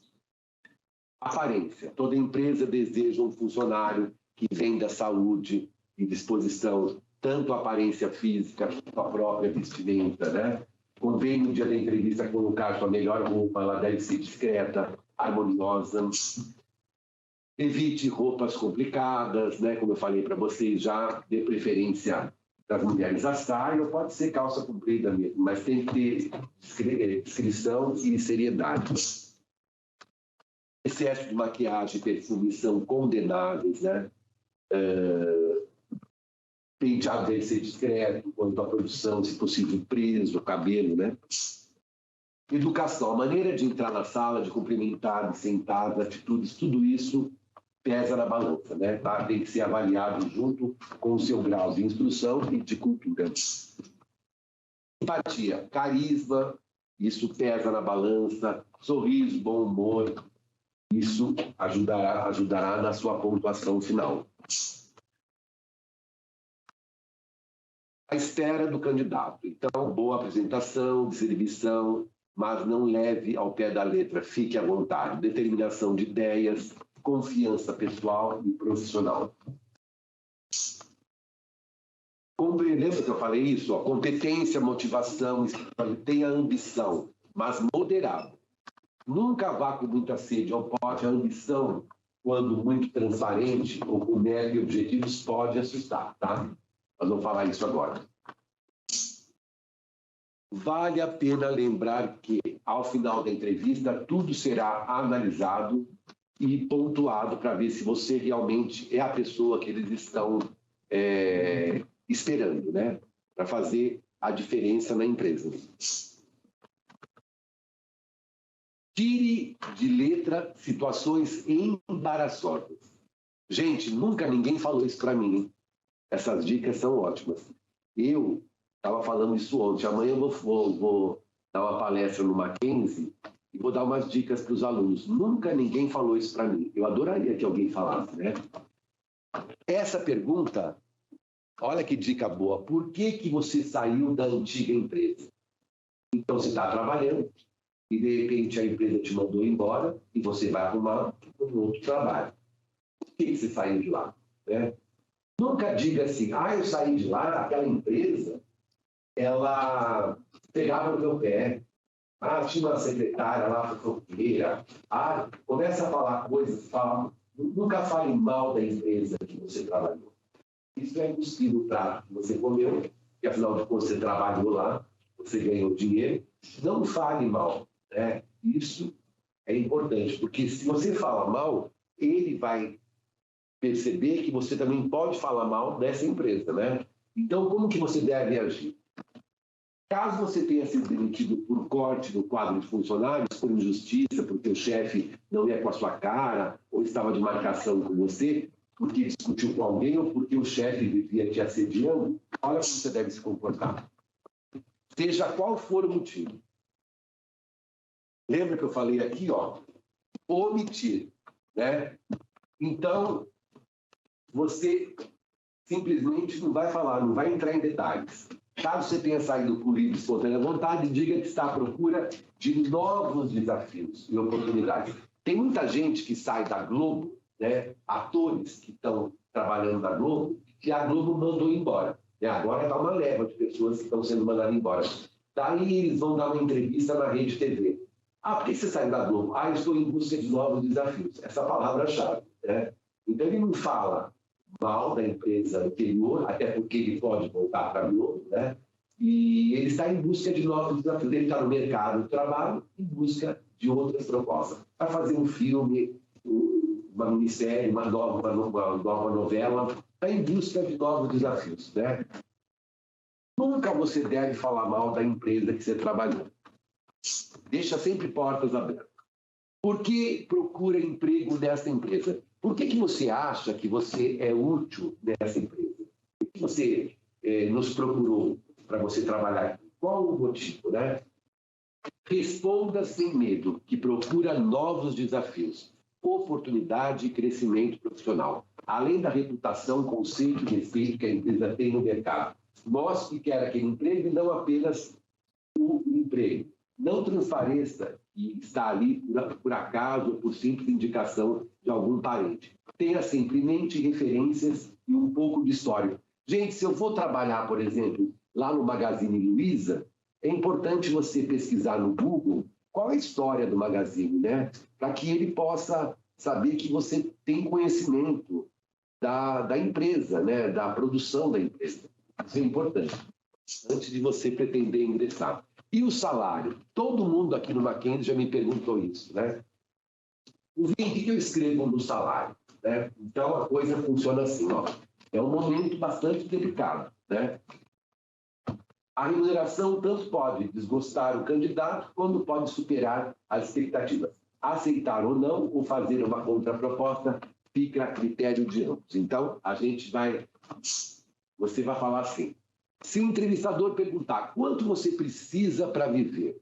[SPEAKER 1] Aparência. Toda empresa deseja um funcionário que venda saúde e disposição tanto a aparência física quanto a própria vestimenta, né? Convém no dia da entrevista colocar sua melhor roupa, ela deve ser discreta, harmoniosa. Evite roupas complicadas, né? Como eu falei para vocês já, dê preferência das mulheres a saia, ou pode ser calça comprida mesmo, mas tem que ter discrição e seriedade. Excesso de maquiagem e perfume são condenáveis, né? Penteado deve ser discreto, quanto à produção, se possível, preso, o cabelo, né? Educação, a maneira de entrar na sala, de cumprimentar, de sentar, atitudes, tudo isso pesa na balança, né? Tá? Tem que ser avaliado junto com o seu grau de instrução e de cultura. Empatia, carisma, isso pesa na balança. Sorriso, bom humor, isso ajudará na sua pontuação final. A espera do candidato. Então, boa apresentação, distribuição, mas não leve ao pé da letra, fique à vontade. Determinação de ideias, confiança pessoal e profissional. Lembra que eu falei isso? Ó, competência, motivação, tenha ambição, mas moderado. Nunca vá com muita sede ao pote. A ambição, quando muito transparente ou com mega e objetivos, pode assustar, tá? Nós vamos falar isso agora. Vale a pena lembrar que, ao final da entrevista, tudo será analisado e pontuado para ver se você realmente é a pessoa que eles estão esperando, né? Para fazer a diferença na empresa. Tire de letra situações embaraçosas. Gente, nunca ninguém falou isso para mim, hein? Essas dicas são ótimas. Eu estava falando isso ontem. Amanhã eu vou dar uma palestra no Mackenzie e vou dar umas dicas para os alunos. Nunca ninguém falou isso para mim. Eu adoraria que alguém falasse, né? Essa pergunta, olha que dica boa. Por que você saiu da antiga empresa? Então, você está trabalhando e, de repente, a empresa te mandou embora e você vai arrumar um outro trabalho. Por que você saiu de lá? Né? Nunca diga assim, eu saí de lá, aquela empresa, ela pegava no meu pé. Tinha uma secretária lá, fofoqueira. Começa a falar coisas, nunca fale mal da empresa que você trabalhou. Isso é cuspir no prato que você comeu, e afinal de contas você trabalhou lá, você ganhou dinheiro. Não fale mal, né? Isso é importante, porque se você fala mal, ele vai perceber que você também pode falar mal dessa empresa, né? Então, como que você deve agir? Caso você tenha sido demitido por corte no quadro de funcionários, por injustiça, porque o chefe não ia com a sua cara, ou estava de marcação com você, porque discutiu com alguém, ou porque o chefe vivia te assediando, olha como você deve se comportar. Seja qual for o motivo. Lembra que eu falei aqui, ó, omitir, né? Então, você simplesmente não vai falar, não vai entrar em detalhes. Caso você tenha saído por livre e espontânea vontade, diga que está à procura de novos desafios e oportunidades. Tem muita gente que sai da Globo, né? Atores que estão trabalhando na Globo, que a Globo mandou embora. E agora está uma leva de pessoas que estão sendo mandadas embora. Daí eles vão dar uma entrevista na Rede TV. Por que você saiu da Globo? Eu estou em busca de novos desafios. Essa palavra-chave, né? Então ele não fala mal da empresa anterior, até porque ele pode voltar para a Globo, né? E ele está em busca de novos desafios. Ele está no mercado de trabalho em busca de outras propostas. Para fazer um filme, uma minissérie, uma nova novela, está em busca de novos desafios, né? Nunca você deve falar mal da empresa que você trabalhou. Deixa sempre portas abertas. Por que procura emprego nessa empresa? Por que você acha que você é útil nessa empresa? Por que você nos procurou para você trabalhar aqui? Qual o motivo, né? Responda sem medo, que procura novos desafios, oportunidade e crescimento profissional, além da reputação, conceito e respeito que a empresa tem no mercado. Mostre que quer aquele emprego e não apenas o emprego. Não transpareça que está ali por acaso ou por simples indicação de algum parente. Tenha sempre em mente referências e um pouco de história. Gente, se eu for trabalhar, por exemplo, lá no Magazine Luiza, é importante você pesquisar no Google qual é a história do Magazine, né? Para que ele possa saber que você tem conhecimento da empresa, né? Da produção da empresa. Isso é importante, antes de você pretender ingressar. E o salário? Todo mundo aqui no Mackenzie já me perguntou isso, né? O que eu escrevo no salário? Né? Então, a coisa funciona assim, ó. É um momento bastante delicado, né? A remuneração tanto pode desgostar o candidato, quanto pode superar as expectativas. Aceitar ou não, ou fazer uma contraproposta, fica a critério de ambos. Então, você vai falar assim, se o entrevistador perguntar quanto você precisa para viver,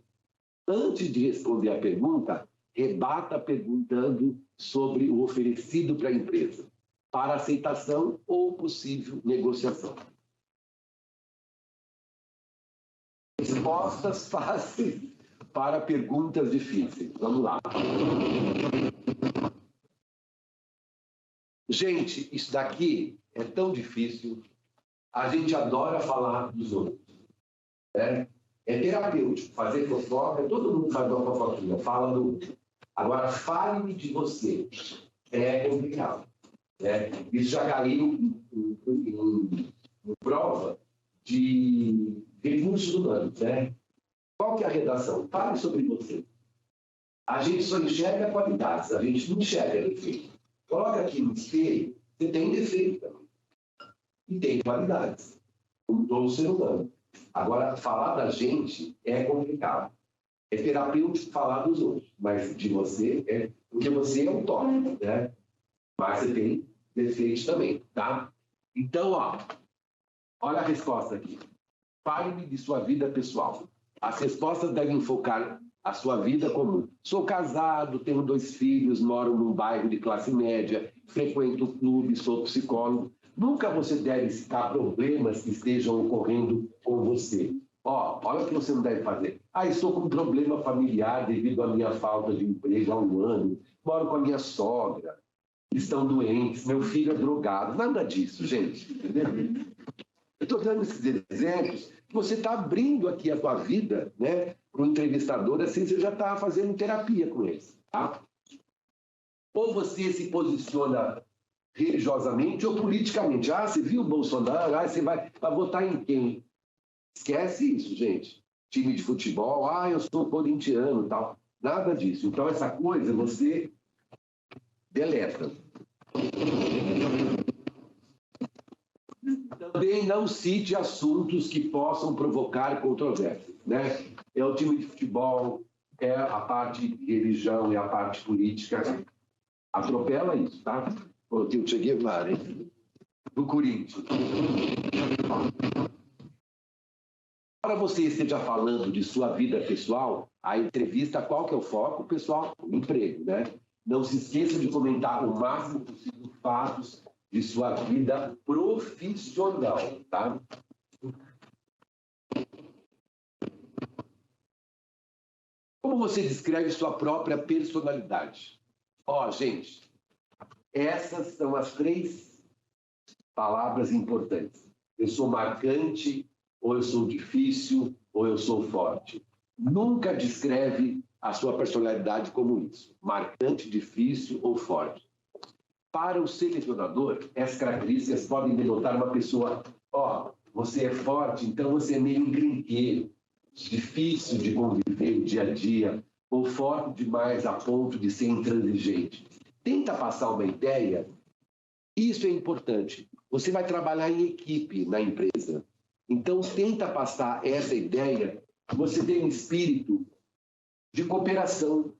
[SPEAKER 1] antes de responder a pergunta, rebata perguntando sobre o oferecido para a empresa, para aceitação ou possível negociação. Respostas fáceis para perguntas difíceis. Vamos lá. Gente, isso daqui é tão difícil. A gente adora falar dos outros, né? É terapêutico fazer fofoca, todo mundo faz uma fofoquinha, fala do outro. Agora, fale-me de você. É complicado, né? Isso já caiu em prova de recursos humanos, né? Qual que é a redação? Fale sobre você. A gente só enxerga qualidades, a gente não enxerga defeito. Coloca aqui no espelho, você tem defeito também. E tem qualidades, como todo ser humano. Agora, falar da gente é complicado. É terapêutico falar dos outros, mas de você é... Porque você é um tópico, né? Mas você tem defeitos também, tá? Então, ó, olha a resposta aqui. Fale-me de sua vida pessoal. As respostas devem focar a sua vida comum. Sou casado, tenho 2 filhos, moro num bairro de classe média, frequento o clube, sou psicólogo. Nunca você deve citar problemas que estejam ocorrendo com você. Ó, olha o que você não deve fazer. Estou com um problema familiar devido à minha falta de emprego há 1 ano. Moro com a minha sogra. Estão doentes. Meu filho é drogado. Nada disso, gente. Entendeu? Eu estou dando esses exemplos que você está abrindo aqui a tua vida, né, para o entrevistador, assim você já está fazendo terapia com eles. Tá? Ou você se posiciona religiosamente ou politicamente. Você viu o Bolsonaro? Você vai votar em quem? Esquece isso, gente. Time de futebol, eu sou corintiano e tal. Nada disso. Então, essa coisa você deleta. Também não cite assuntos que possam provocar controvérsia, né? É o time de futebol, é a parte de religião e a parte política. Atropela isso, tá? Tem o Che Guevara, hein? Do Corinthians. Para você esteja falando de sua vida pessoal, a entrevista, qual que é o foco, pessoal? O emprego, né? Não se esqueça de comentar o máximo possível fatos de sua vida profissional, tá? Como você descreve sua própria personalidade? Gente, essas são as 3 palavras importantes. Eu sou marcante, ou eu sou difícil, ou eu sou forte. Nunca descreve a sua personalidade como isso. Marcante, difícil ou forte. Para o selecionador, essas características podem denotar uma pessoa, você é forte, então você é meio encrenqueiro, difícil de conviver dia a dia, ou forte demais a ponto de ser intransigente. Tenta passar uma ideia, isso é importante. Você vai trabalhar em equipe na empresa, então tenta passar essa ideia, você tem um espírito de cooperação,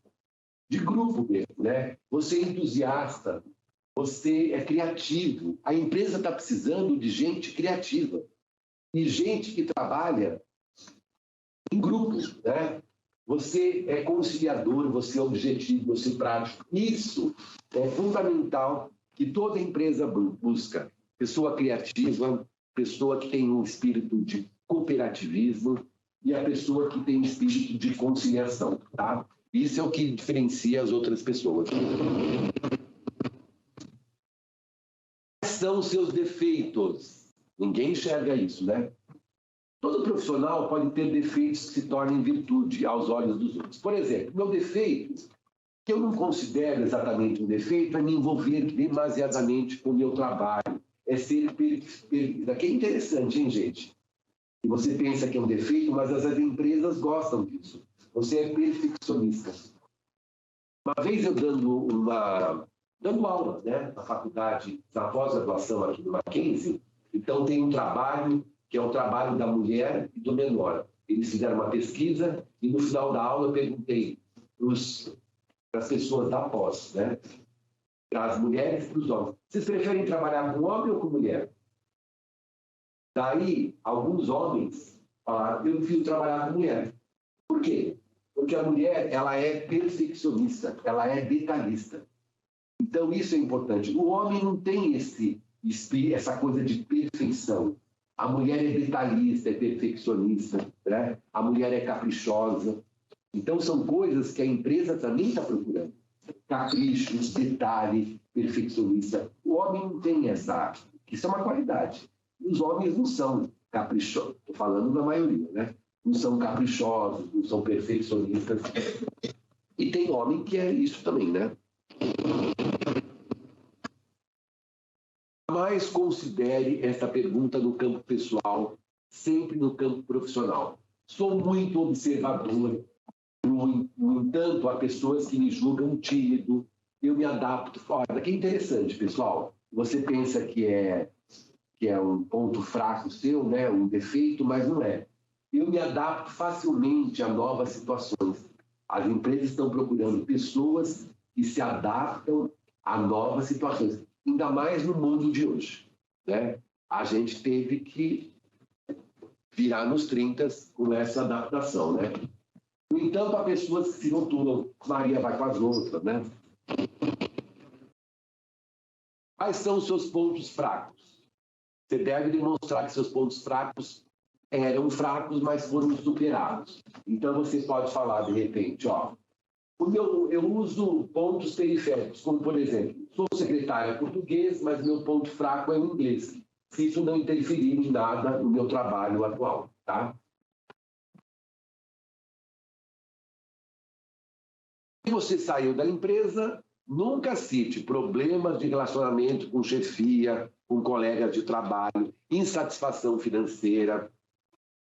[SPEAKER 1] de grupo mesmo, né? Você é entusiasta, você é criativo. A empresa está precisando de gente criativa e gente que trabalha em grupos, né? Você é conciliador, você é objetivo, você é prático. Isso é fundamental que toda empresa busca. Pessoa criativa, pessoa que tem um espírito de cooperativismo e a pessoa que tem um espírito de conciliação, tá? Isso é o que diferencia as outras pessoas. Quais são os seus defeitos? Ninguém enxerga isso, né? Todo profissional pode ter defeitos que se tornem virtude aos olhos dos outros. Por exemplo, meu defeito, que eu não considero exatamente um defeito, é me envolver demasiadamente com o meu trabalho. É ser... Aqui é interessante, hein, gente? E você pensa que é um defeito, mas as empresas gostam disso. Você é perfeccionista. Uma vez eu dando aula, né, na faculdade, na pós-graduação aqui do Mackenzie, então tem um trabalho que é o trabalho da mulher e do menor. Eles fizeram uma pesquisa e no final da aula eu perguntei para as pessoas da pós, né, para as mulheres e para os homens, vocês preferem trabalhar com homem ou com mulher? Daí, alguns homens falaram, eu prefiro trabalhar com mulher. Por quê? Porque a mulher, ela é perfeccionista, ela é detalhista. Então, isso é importante. O homem não tem essa coisa de perfeição. A mulher é detalhista, é perfeccionista, né? A mulher é caprichosa. Então, são coisas que a empresa também está procurando. Caprichos, detalhe, perfeccionista. O homem não tem essa... Isso é uma qualidade. Os homens não são caprichosos. Estou falando da maioria, né? Não são caprichosos, não são perfeccionistas. E tem homem que é isso também, né? Jamais considere essa pergunta no campo pessoal, sempre no campo profissional. Sou muito observador, no entanto, há pessoas que me julgam tímido, eu me adapto. Olha, que interessante, pessoal. Você pensa que é um ponto fraco seu, né? Um defeito, mas não é. Eu me adapto facilmente a novas situações. As empresas estão procurando pessoas que se adaptam a novas situações, ainda mais no mundo de hoje, né? A gente teve que virar nos 30 com essa adaptação, né? No entanto, há pessoas que se rotulam, Maria vai com as outras, né? Quais são os seus pontos fracos? Você deve demonstrar que seus pontos fracos eram fracos, mas foram superados. Então, você pode falar, de repente, ó, eu uso pontos periféricos, como, por exemplo, sou secretária português, mas meu ponto fraco é o inglês. Se isso não interferir em nada no meu trabalho atual, tá? Se você saiu da empresa, nunca cite problemas de relacionamento com chefia, com colegas de trabalho, insatisfação financeira,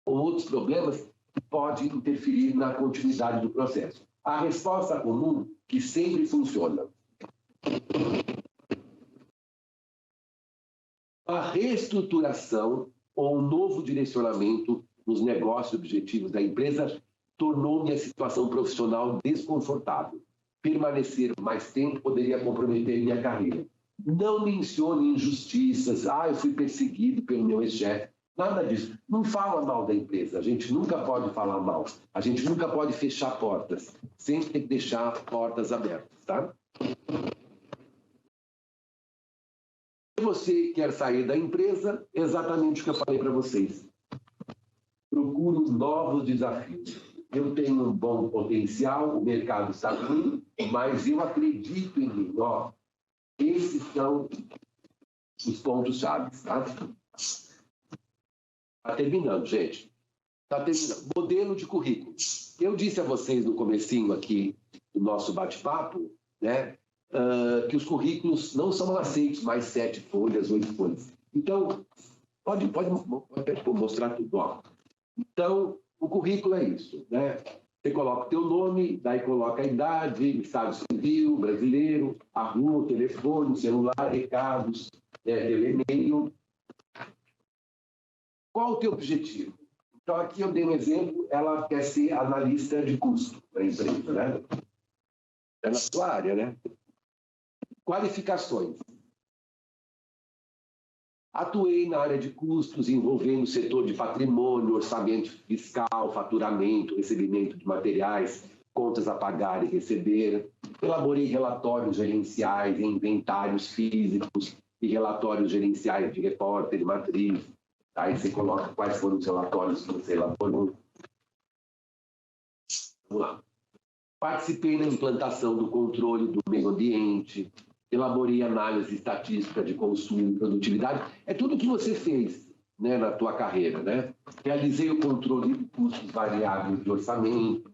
[SPEAKER 1] ou outros problemas que podem interferir na continuidade do processo. A resposta comum, que sempre funciona. A reestruturação ou um novo direcionamento nos negócios e objetivos da empresa tornou minha situação profissional desconfortável. Permanecer mais tempo poderia comprometer minha carreira. Não mencione injustiças. Eu fui perseguido pelo meu ex-chefe. Nada disso. Não fala mal da empresa. A gente nunca pode falar mal. A gente nunca pode fechar portas. Sempre tem que deixar portas abertas, tá? Se você quer sair da empresa, exatamente o que eu falei para vocês. Procuro novos desafios. Eu tenho um bom potencial, o mercado está ruim, mas eu acredito em mim. Ó, esses são os pontos-chave, tá? Está terminando, gente. Está terminando. Modelo de currículo. Eu disse a vocês no comecinho aqui do nosso bate-papo, né, que os currículos não são aceitos mais 7 folhas, 8 folhas. Então, pode mostrar tudo. Ó. Então, o currículo é isso, né? Você coloca o teu nome, daí coloca a idade, estado civil, brasileiro, a rua, o telefone, o celular, recados, teu e-mail. Qual o teu objetivo? Então, aqui eu dei um exemplo, ela quer ser analista de custo para a empresa, né? É na sua área, né? Qualificações. Atuei na área de custos, envolvendo o setor de patrimônio, orçamento fiscal, faturamento, recebimento de materiais, contas a pagar e receber. Elaborei relatórios gerenciais, inventários físicos e relatórios gerenciais de repórter e matriz. Aí você coloca quais foram os relatórios que você elaborou. Vamos lá. Participei na implantação do controle do meio ambiente, elaborei análise estatística de consumo e produtividade. É tudo o que você fez. né, na tua carreira, né? Realizei o controle de custos variáveis de orçamento,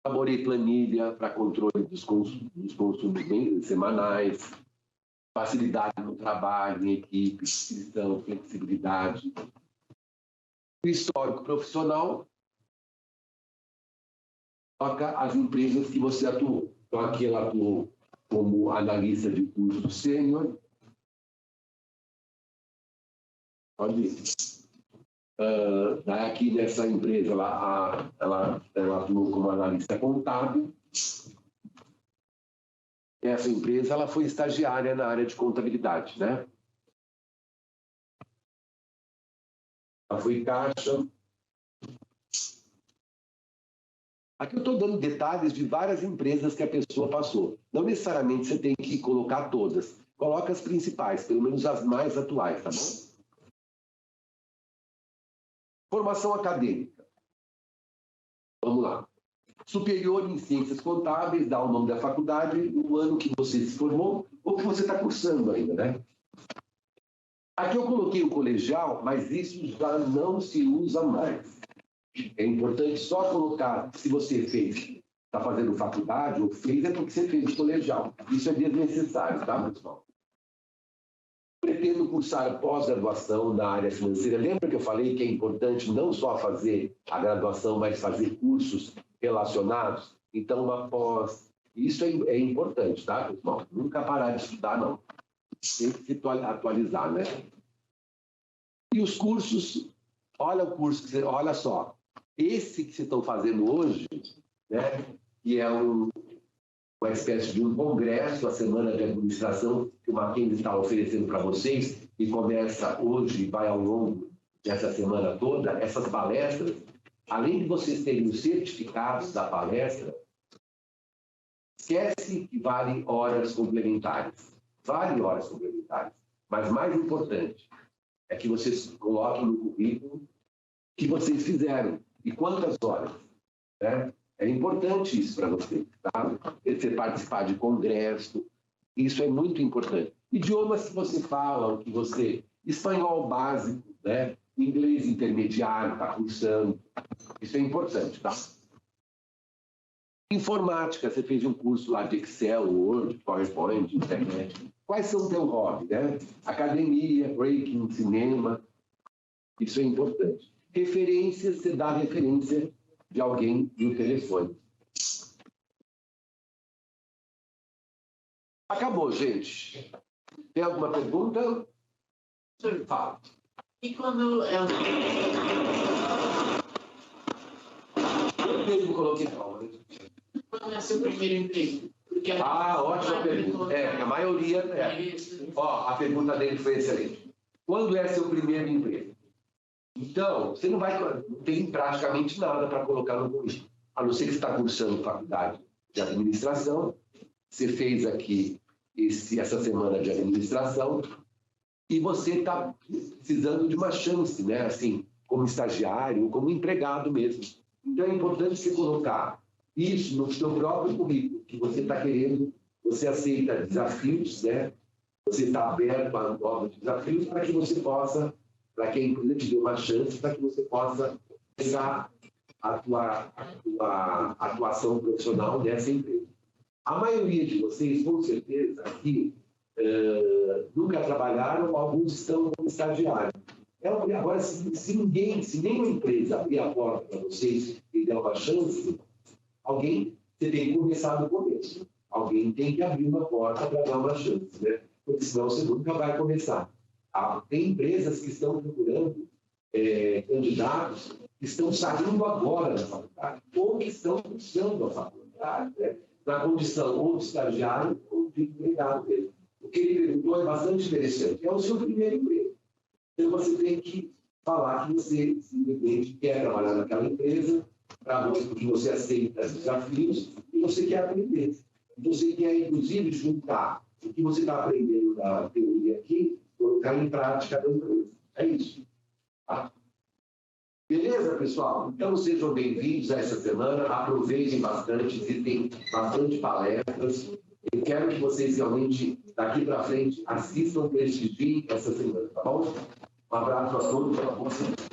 [SPEAKER 1] elaborei planilha para controle dos consumos semanais, facilidade no trabalho, em equipe, inscrição, flexibilidade. O histórico profissional toca as empresas que você atuou. Então, aqui ela atuou como analista de custo sênior. Pode ir. Aqui nessa empresa, ela atuou como analista contábil. Essa empresa ela foi estagiária na área de contabilidade, né? Ela foi caixa. Aqui eu estou dando detalhes de várias empresas que a pessoa passou. Não necessariamente você tem que colocar todas. Coloca as principais, pelo menos as mais atuais, tá bom? Formação acadêmica. Vamos lá. Superior em Ciências Contábeis, dá o nome da faculdade, o ano que você se formou ou que você está cursando ainda, né? Aqui eu coloquei o colegial, mas isso já não se usa mais. É importante só colocar, se você está fazendo faculdade ou fez, é porque você fez colegial. Isso é desnecessário, tá, pessoal? Pretendo cursar pós-graduação na área financeira. Lembra que eu falei que é importante não só fazer a graduação, mas fazer cursos relacionados? Então, uma pós... Isso é importante, tá, pessoal? Nunca parar de estudar, não. Tem que se atualizar, né? E os cursos... Olha o curso, olha só. Esse que vocês estão fazendo hoje, né, que é uma espécie de um congresso, a Semana de Administração, que o Mackenzie está oferecendo para vocês, e começa hoje e vai ao longo dessa semana toda, essas palestras, além de vocês terem os certificados da palestra, esquece que vale horas complementares. Vale horas complementares. Mas mais importante é que vocês coloquem no currículo que vocês fizeram e quantas horas, né? É importante isso para você, tá? Você participar de congresso, isso é muito importante. Idiomas que você fala, que você... Espanhol básico, né? Inglês intermediário, está cursando. Isso é importante, tá? Informática, você fez um curso lá de Excel, Word, PowerPoint, internet. Quais são o teu hobby, né? Academia, breaking, cinema. Isso é importante. Referências, você dá referência de alguém no telefone. Acabou, gente. Tem alguma pergunta? Fala.
[SPEAKER 2] E quando é o...
[SPEAKER 1] Eu mesmo coloquei calma.
[SPEAKER 2] Quando é seu primeiro emprego? Porque
[SPEAKER 1] Ótima pergunta. A maioria é. Ó, a pergunta dele foi excelente. Quando é seu primeiro emprego? Então, você não tem praticamente nada para colocar no currículo. A não ser que você está cursando faculdade de administração, você fez aqui essa semana de administração e você está precisando de uma chance, né? Assim, como estagiário, como empregado mesmo. Então, é importante você colocar isso no seu próprio currículo, que você está querendo, você aceita desafios, né? Você está aberto a novos desafios para que você possa, para que a empresa te dê uma chance, para que você possa pegar a tua atuação profissional nessa empresa. A maioria de vocês, com certeza, aqui nunca trabalharam, alguns estão como estagiários. Agora, se nenhuma empresa abrir a porta para vocês e der uma chance, você tem que começar no começo. Alguém tem que abrir uma porta para dar uma chance, né? Porque senão você nunca vai começar. Tem empresas que estão procurando candidatos que estão saindo agora da faculdade ou que estão cursando a faculdade, né? Na condição ou de estagiário ou de empregado mesmo. O que ele perguntou é bastante interessante. É o seu primeiro emprego. Então você tem que falar que você simplesmente quer trabalhar naquela empresa, porque você aceita desafios e você quer aprender. Você quer, inclusive, juntar o que você está aprendendo na teoria aqui, colocar em prática na empresa. É isso. Tá? Beleza, pessoal? Então, sejam bem-vindos a essa semana. Aproveitem bastante, existem bastante palestras. Eu quero que vocês realmente, daqui para frente, assistam, prestigiem essa semana, tá bom? Um abraço a todos, para você.